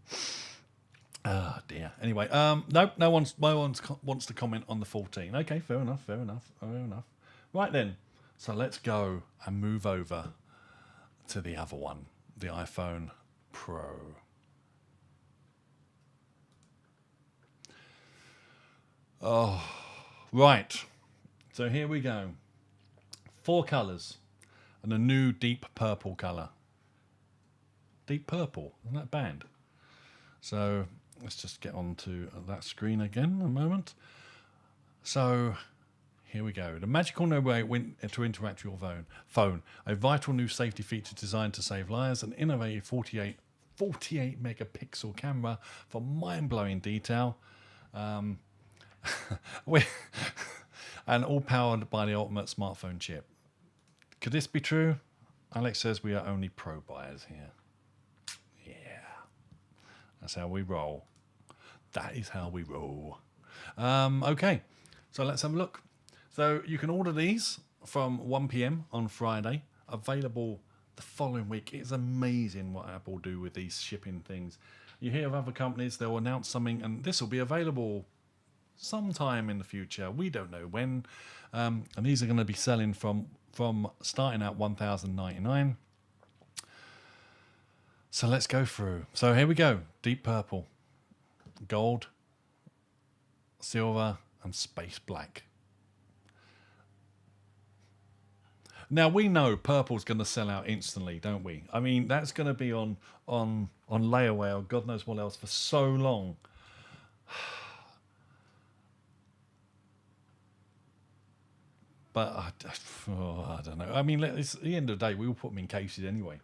Oh dear. Anyway, no one wants to comment on the 14. Okay, fair enough. Right then, so let's go and move over to the other one, the iPhone Pro. Oh, right. So here we go. 4 colours and a new deep purple colour. Deep purple, isn't that bad? So let's just get on to that screen again a moment. So here we go. The magical new way to interact with your phone. A vital new safety feature designed to save lives. An innovative 48 megapixel camera for mind-blowing detail. And all powered by the ultimate smartphone chip. Could this be true? Alex says we are only Pro buyers here. That's how we roll. That is how we roll. Okay, so let's have a look. So you can order these from 1 p.m. on Friday. Available the following week. It's amazing what Apple do with these shipping things. You hear of other companies, they'll announce something, and this will be available sometime in the future. We don't know when. And these are going to be selling from starting at $1,099. So let's go through. So here we go. Deep purple, gold, silver, and space black. Now we know purple's going to sell out instantly, don't we? I mean, that's going to be on layaway or God knows what else for so long. But I don't know. I mean, it's, at the end of the day, we all put them in cases anyway.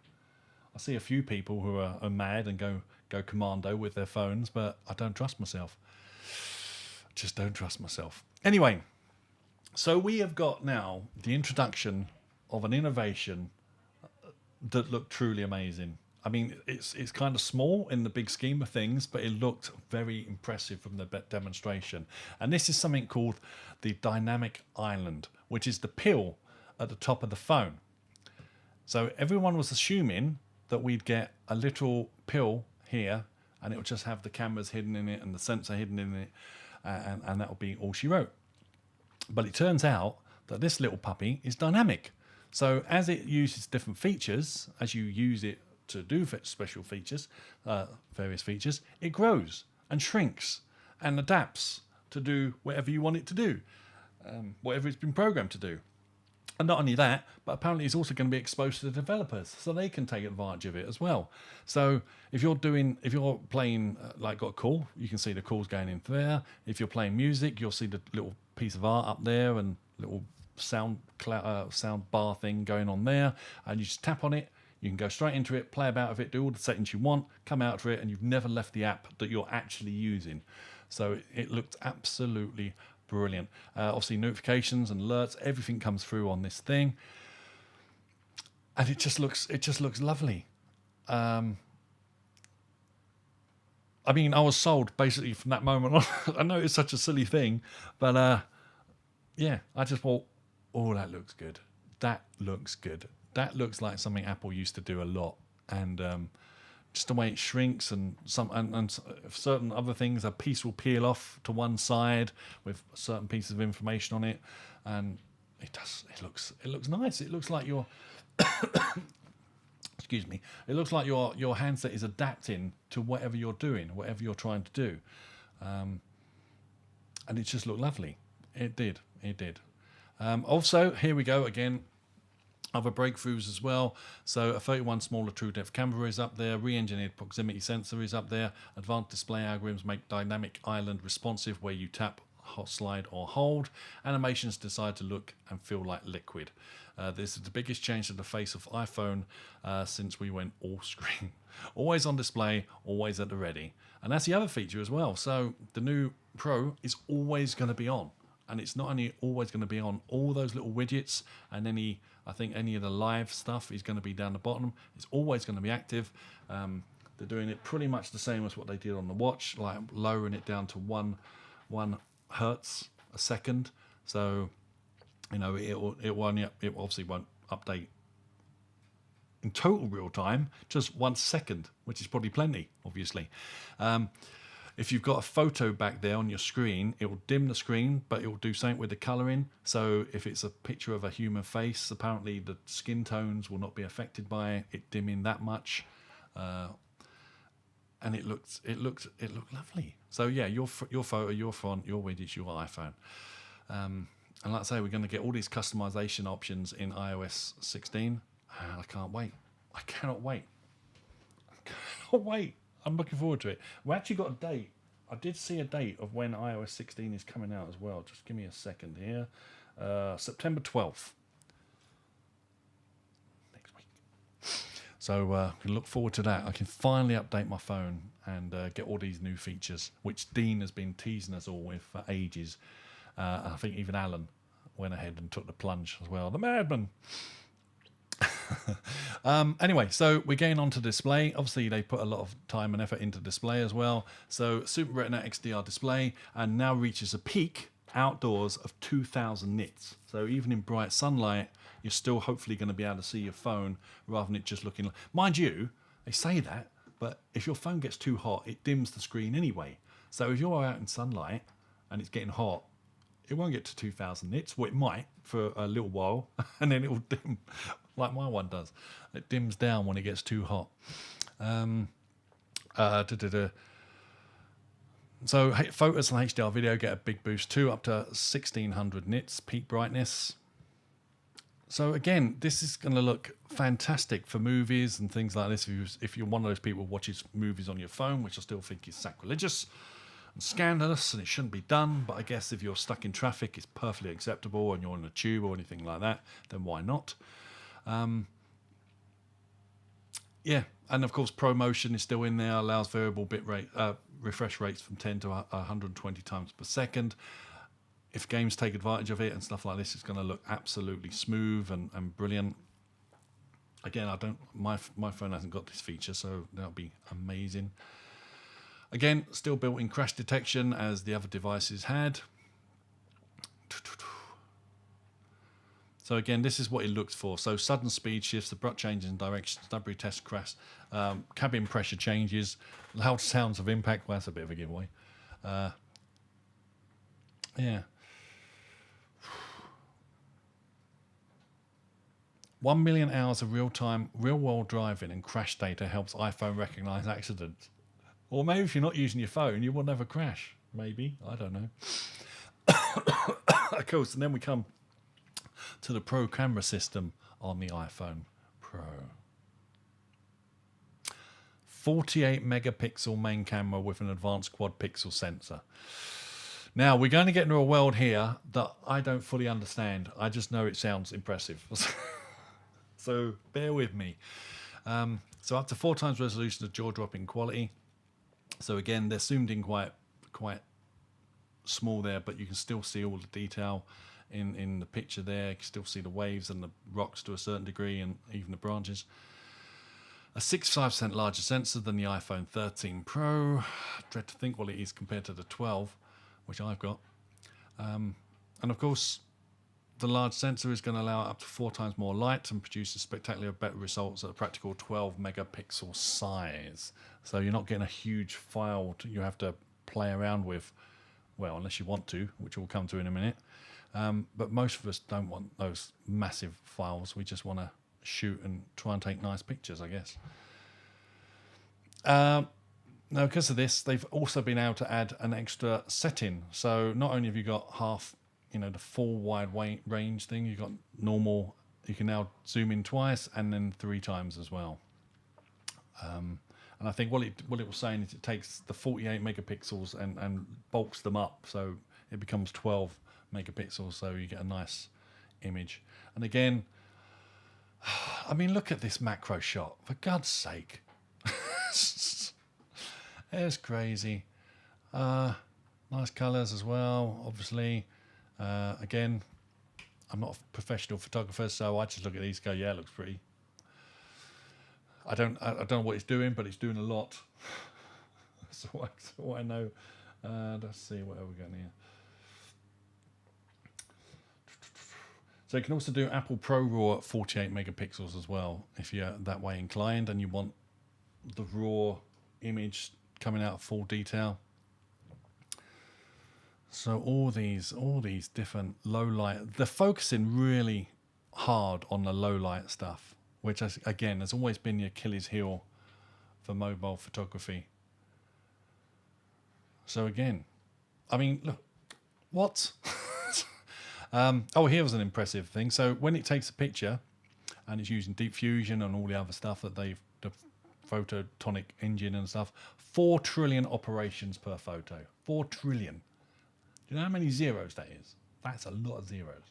I see a few people who are mad and go commando with their phones, but I don't trust myself. Just don't trust myself. Anyway, so we have got now the introduction of an innovation that looked truly amazing. I mean, it's kind of small in the big scheme of things, but it looked very impressive from the demonstration. And this is something called the Dynamic Island, which is the pill at the top of the phone. So everyone was assuming that we'd get a little pill here, and it would just have the cameras hidden in it and the sensor hidden in it, and that would be all she wrote. But it turns out that this little puppy is dynamic. So as it uses different features, as you use it to do special features, various features, it grows and shrinks and adapts to do whatever you want it to do, whatever it's been programmed to do. And not only that, but apparently it's also going to be exposed to the developers, so they can take advantage of it as well. So if you're playing, like got a call, you can see the calls going in there. If you're playing music, you'll see the little piece of art up there and little sound bar thing going on there. And you just tap on it, you can go straight into it, play about with it, do all the settings you want, come out of it, and you've never left the app that you're actually using. So it looked absolutely brilliant. Obviously notifications and alerts, everything comes through on this thing. and it just looks lovely. I mean, I was sold basically from that moment on. I know it's such a silly thing, but yeah, I just thought, oh, that looks good. That looks good. That looks like something Apple used to do a lot, and just the way it shrinks and certain other things, a piece will peel off to one side with certain pieces of information on it, and it looks nice. It looks like your excuse me. It looks like your handset is adapting to whatever you're doing, whatever you're trying to do, and it just looked lovely. It did. Also, here we go again. Other breakthroughs as well. So a 31 smaller true depth camera is up there. Re-engineered proximity sensor is up there. Advanced display algorithms make dynamic island responsive where you tap, hot slide or hold. Animations decide to look and feel like liquid. This is the biggest change to the face of iPhone since we went all screen. Always on display, always at the ready. And that's the other feature as well. So the new Pro is always going to be on. And it's not only always going to be on, all those little widgets and any of the live stuff is going to be down the bottom. It's always going to be active. They're doing it pretty much the same as what they did on the watch, like lowering it down to one hertz a second. So, you know, it obviously won't update in total real time, just 1 second, which is probably plenty, obviously. If you've got a photo back there on your screen, it will dim the screen, but it will do something with the colouring. So if it's a picture of a human face, apparently the skin tones will not be affected by it dimming that much. And it looked lovely. So yeah, your photo, your font, your widgets, your iPhone. And like I say, we're going to get all these customization options in iOS 16. And I can't wait. I cannot wait. I'm looking forward to it. We actually got a date. I did see a date of when iOS 16 is coming out as well. Just give me a second here. September 12th. Next week. So I can look forward to that. I can finally update my phone and get all these new features, which Dean has been teasing us all with for ages. I think even Alan went ahead and took the plunge as well. The madman. Anyway, so we're getting onto display. Obviously, they put a lot of time and effort into display as well. So Super Retina XDR display and now reaches a peak outdoors of 2000 nits. So even in bright sunlight, you're still hopefully going to be able to see your phone rather than it just looking. Mind you, they say that, but if your phone gets too hot, it dims the screen anyway. So if you're out in sunlight and it's getting hot, it won't get to 2000 nits. Well, it might for a little while, and then it will dim, like my one does. It dims down when it gets too hot. So photos and HDR video get a big boost too, up to 1600 nits peak brightness. So again, this is going to look fantastic for movies and things like this. If you're one of those people who watches movies on your phone, which I still think is sacrilegious and scandalous, and it shouldn't be done. But I guess if you're stuck in traffic, it's perfectly acceptable, and you're on a tube or anything like that, then why not? Yeah, and of course, ProMotion is still in there. Allows variable bit rate refresh rates from 10 to 120 times per second. If games take advantage of it and stuff like this, it's going to look absolutely smooth and brilliant. Again, my phone hasn't got this feature, so that'll be amazing. Again, still built-in crash detection as the other devices had. So again, this is what it looks for. So sudden speed shifts, abrupt changes in direction, stubborn test crash, cabin pressure changes, loud sounds of impact. Well, that's a bit of a giveaway. Yeah. 1 million hours of real-world driving and crash data helps iPhone recognize accidents. Or maybe if you're not using your phone, you won't have a crash. Maybe. I don't know. Of course, and then we come to the Pro camera system on the iPhone Pro. 48 megapixel main camera with an advanced quad pixel sensor. Now, we're going to get into a world here that I don't fully understand. I just know it sounds impressive. So bear with me. So up to 4 times resolution of jaw-dropping quality. So again, they're zoomed in quite small there, but you can still see all the detail in the picture there. You can still see the waves and the rocks to a certain degree, and even the branches. A 65% larger sensor than the iPhone 13 Pro. I dread to think what it is compared to the 12, which I've got. And of course, the large sensor is going to allow up to 4 times more light and produces spectacular better results at a practical 12 megapixel size. So you're not getting a huge file you have to play around with, well, unless you want to, which we'll come to in a minute. But most of us don't want those massive files. We just want to shoot and try and take nice pictures, I guess. Now, because of this, they've also been able to add an extra setting. So not only have you got half, the full wide range thing, you've got normal. You can now zoom in twice and then 3 times as well. And I think what it was saying is it takes the 48 megapixels and bulks them up, so it becomes 12 megapixels, so you get a nice image. And again, I mean, look at this macro shot, for God's sake. It's crazy. Nice colours as well, obviously. Again, I'm not a professional photographer, so I just look at these and go, yeah, it looks pretty. I don't know what it's doing, but it's doing a lot. That's all I know. Let's see what have we got here. So you can also do Apple Pro RAW at 48 megapixels as well, if you're that way inclined and you want the raw image coming out of full detail. So all these different low light, they're focusing really hard on the low light stuff, which again has always been the Achilles heel for mobile photography. So again, I mean, look, what? Here was an impressive thing. So when it takes a picture and it's using deep fusion and all the other stuff that the photonic engine and stuff, 4 trillion operations per photo. 4 trillion. Do you know how many zeros that is? That's a lot of zeros.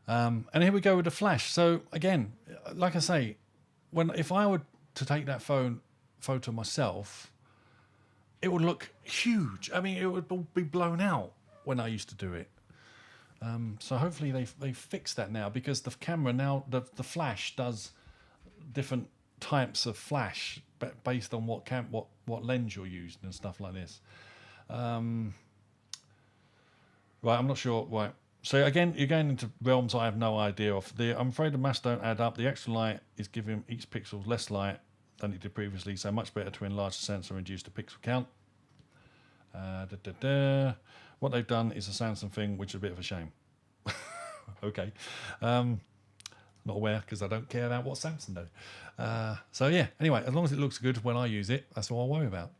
And here we go with the flash. So again, like I say, if I were to take that photo myself, it would look huge. I mean, it would be blown out when I used to do it. So hopefully they fixed that now, because the camera now, the flash does different types of flash based on what lens you're using and stuff like this. Right, I'm not sure. Right. So again, you're going into realms I have no idea of. I'm afraid the maths don't add up. The extra light is giving each pixel less light than it did previously, so much better to enlarge the sensor and reduce the pixel count. What they've done is a Samsung thing, which is a bit of a shame. Okay. Not aware, because I don't care about what Samsung do. So yeah, anyway, as long as it looks good when I use it, that's all I worry about.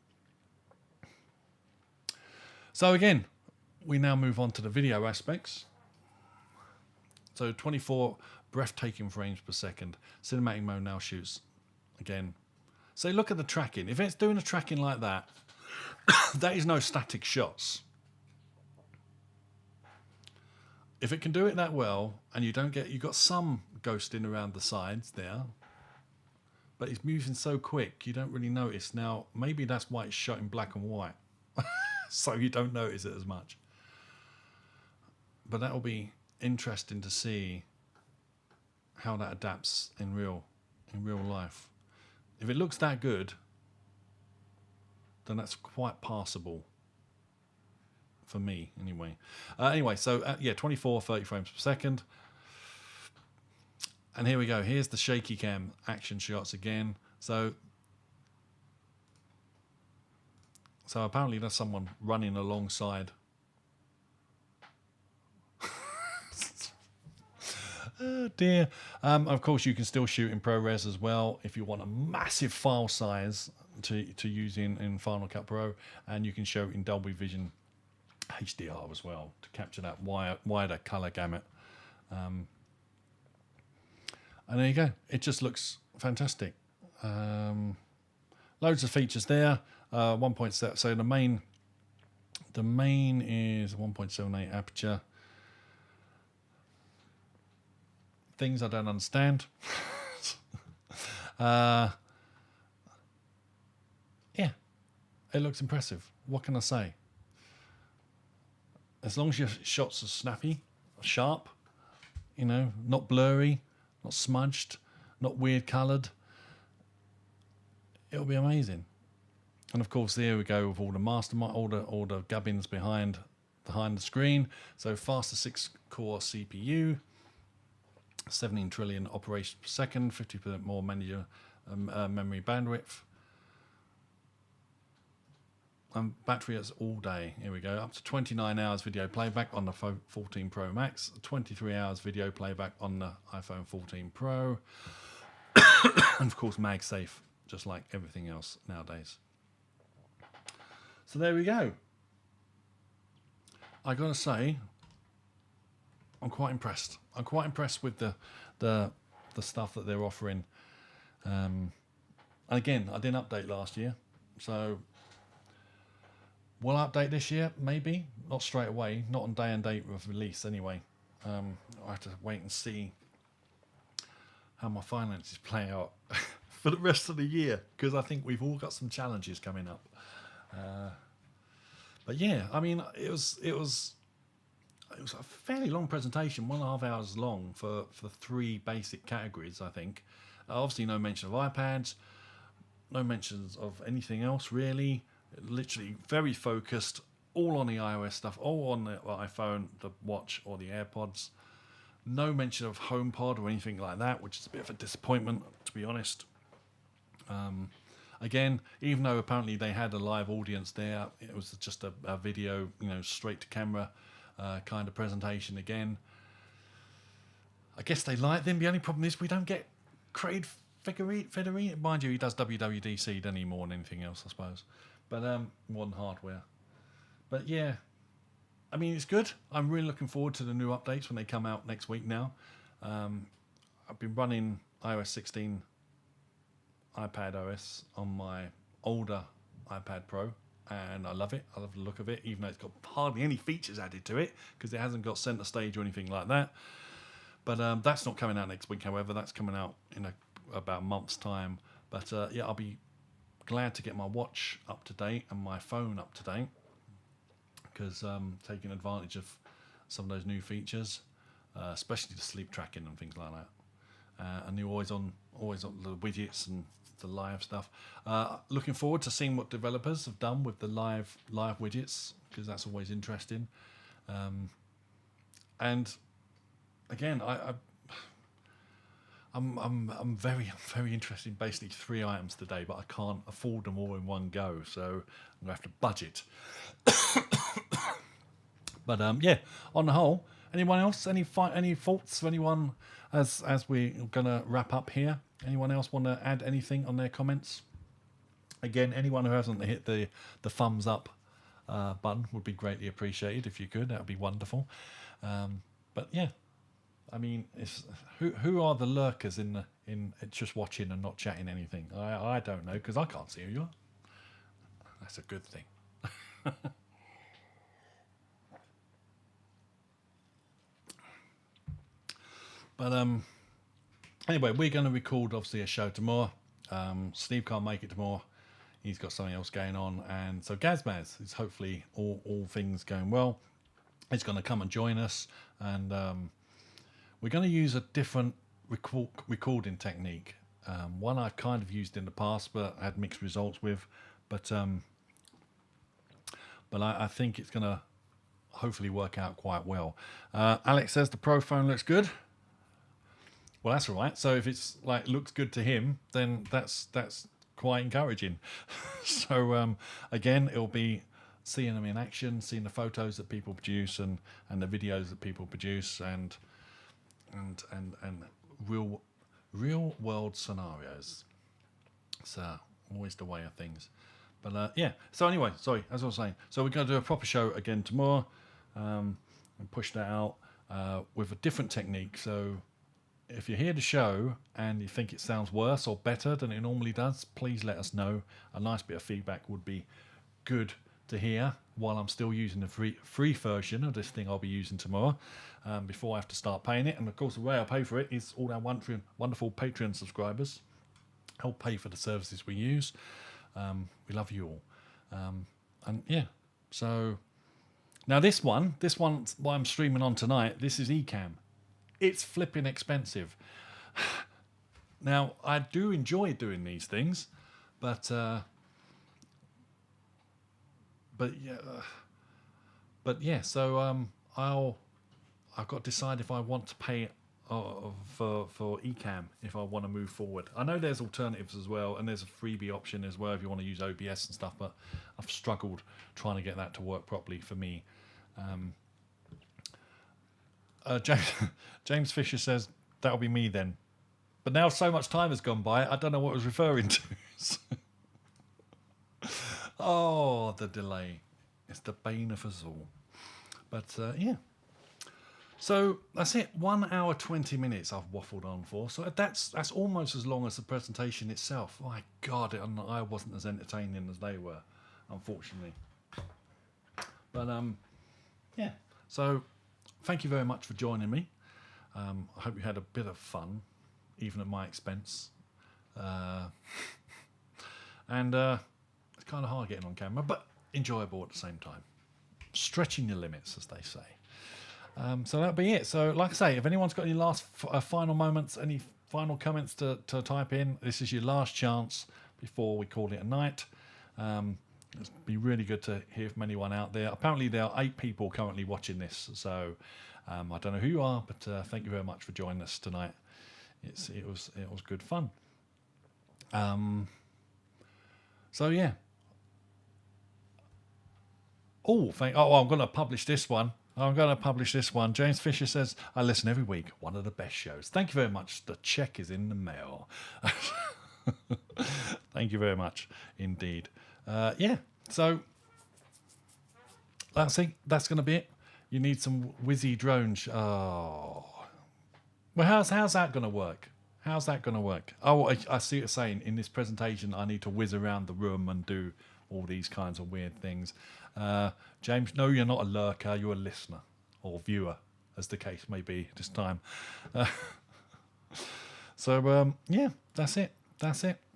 So again, we now move on to the video aspects. So 24 breathtaking frames per second. Cinematic mode now shoots again. So look at the tracking. If it's doing a tracking like that, that is no static shots. If it can do it that well, and you've got some ghosting around the sides there, but it's moving so quick, you don't really notice. Now, maybe that's why it's shot in black and white, so you don't notice it as much. But that will be interesting to see how that adapts in real life. If it looks that good, then that's quite passable for me, anyway. So yeah, 24, 30 frames per second. And here we go. Here's the shaky cam action shots again. So apparently there's someone running alongside. Oh dear. Of course, you can still shoot in ProRes as well if you want a massive file size to use in Final Cut Pro, and you can show it in Dolby Vision HDR as well to capture that wider color gamut. And there you go. It just looks fantastic. Loads of features there. 1.7. So the main is 1.78 aperture. Things I don't understand. Yeah, it looks impressive. What can I say? as long as your shots are snappy, sharp, you know, not blurry, not smudged, not weird coloured, it'll be amazing. And of course, there we go with all the mastermind, all the gubbins behind the screen. So faster 6-core CPU, 17 trillion operations per second, 50% more memory bandwidth. Battery is all day. Here we go. Up to 29 hours video playback on the 14 Pro Max, 23 hours video playback on the iPhone 14 Pro. And of course, MagSafe, just like everything else nowadays. So there we go. I gotta say, I'm quite impressed. I'm quite impressed with the stuff that they're offering. And again, I didn't update last year, so will I update this year? Maybe not straight away, not on day and date of release anyway. I have to wait and see how my finances play out for the rest of the year, because I think we've all got some challenges coming up. But yeah, I mean, it was a fairly long presentation, 1.5 hours long for 3 basic categories, I think. Obviously, no mention of iPads, no mentions of anything else really. Literally very focused, all on the iOS stuff, all on the iPhone, the watch, or the AirPods. No mention of HomePod or anything like that, which is a bit of a disappointment, to be honest. Again, even though apparently they had a live audience there, it was just a video, you know, straight to camera kind of presentation again. I guess they like them. The only problem is we don't get Craig Federighi. Mind you, he does WWDC, doesn't he, more than anything else, I suppose. But more than hardware. But yeah, I mean, it's good. I'm really looking forward to the new updates when they come out next week now. I've been running iOS 16 iPad OS on my older iPad Pro, and I love it. I love the look of it, even though it's got hardly any features added to it because it hasn't got center stage or anything like that. But that's not coming out next week, however. That's coming out in about a month's time. But yeah, I'll be glad to get my watch up to date and my phone up to date, because taking advantage of some of those new features, especially the sleep tracking and things like that, and the always on the widgets and the live stuff. Looking forward to seeing what developers have done with the live widgets, because that's always interesting. And again, I'm very interested in basically 3 items today, but I can't afford them all in one go, so I'm gonna have to budget. But yeah, on the whole, anyone else? Any thoughts of anyone as we're gonna wrap up here? Anyone else want to add anything on their comments? Again, anyone who hasn't hit the thumbs up button would be greatly appreciated if you could. That would be wonderful. But yeah, I mean, who are the lurkers in just watching and not chatting anything? I don't know, because I can't see who you are. That's a good thing. But anyway, we're going to record obviously a show tomorrow. Steve can't make it tomorrow. He's got something else going on, and so Gazmaz is hopefully all things going well. He's going to come and join us, and we're going to use a different recording technique. One I've kind of used in the past, but had mixed results with. But I think it's going to hopefully work out quite well. Alex says the Pro phone looks good. Well, that's all right. So if it's like looks good to him, then that's quite encouraging. So again, it'll be seeing them in action, seeing the photos that people produce and the videos that people produce, and real world scenarios. It's always the way of things. But yeah. So anyway, sorry, as I was saying, so we're going to do a proper show again tomorrow, and push that out with a different technique. So if you hear the show and you think it sounds worse or better than it normally does, please let us know. A nice bit of feedback would be good to hear while I'm still using the free version of this thing I'll be using tomorrow, before I have to start paying it. And of course, the way I pay for it is all our wonderful Patreon subscribers help pay for the services we use. We love you all. And yeah, so Now this one what I'm streaming on tonight, this is Ecamm. It's flipping expensive. Now I do enjoy doing these things, but yeah. So I've got to decide if I want to pay for Ecamm if I want to move forward. I know there's alternatives as well, and there's a freebie option as well if you want to use OBS and stuff. But I've struggled trying to get that to work properly for me. James Fisher says that'll be me then, but now so much time has gone by, I don't know what I was referring to. Oh, the delay. It's the bane of us all. But yeah. So that's it. 1 hour 20 minutes I've waffled on for. So that's almost as long as the presentation itself. My God, I wasn't as entertaining as they were, unfortunately. But yeah. So thank you very much for joining me. I hope you had a bit of fun, even at my expense. And it's kind of hard getting on camera, but enjoyable at the same time. Stretching your limits, as they say. So that'll be it. So like I say, if anyone's got any last final moments, any final comments to type in, this is your last chance before we call it a night. It'd be really good to hear from anyone out there. Apparently there are 8 people currently watching this, so I don't know who you are, but thank you very much for joining us tonight. It was good fun. So yeah. I'm going to publish this one. James Fisher says, I listen every week. One of the best shows. Thank you very much. The check is in the mail. Thank you very much indeed. Yeah, so that's going to be it. You need some whizzy drone. Well, how's that going to work? How's that going to work? Oh, I see what you're saying. In this presentation, I need to whiz around the room and do all these kinds of weird things. James, no, you're not a lurker. You're a listener or viewer, as the case may be this time. Yeah, that's it.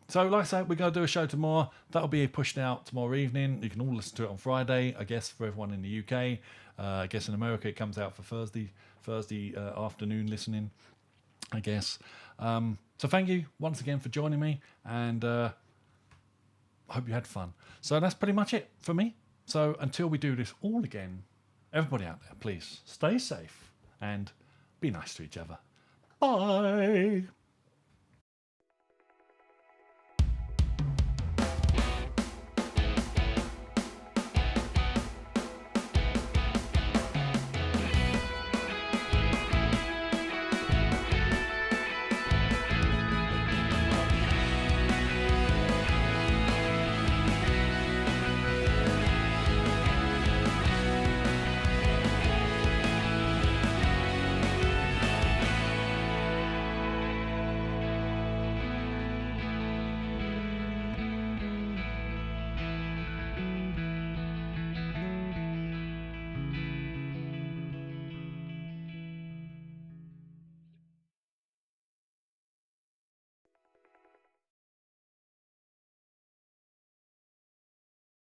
So like I said, we're going to do a show tomorrow. That'll be pushed out tomorrow evening. You can all listen to it on Friday, I guess, for everyone in the UK. I guess in America it comes out for Thursday afternoon listening, I guess. So thank you once again for joining me, and I hope you had fun. So that's pretty much it for me. So until we do this all again, everybody out there, please stay safe and be nice to each other. Bye.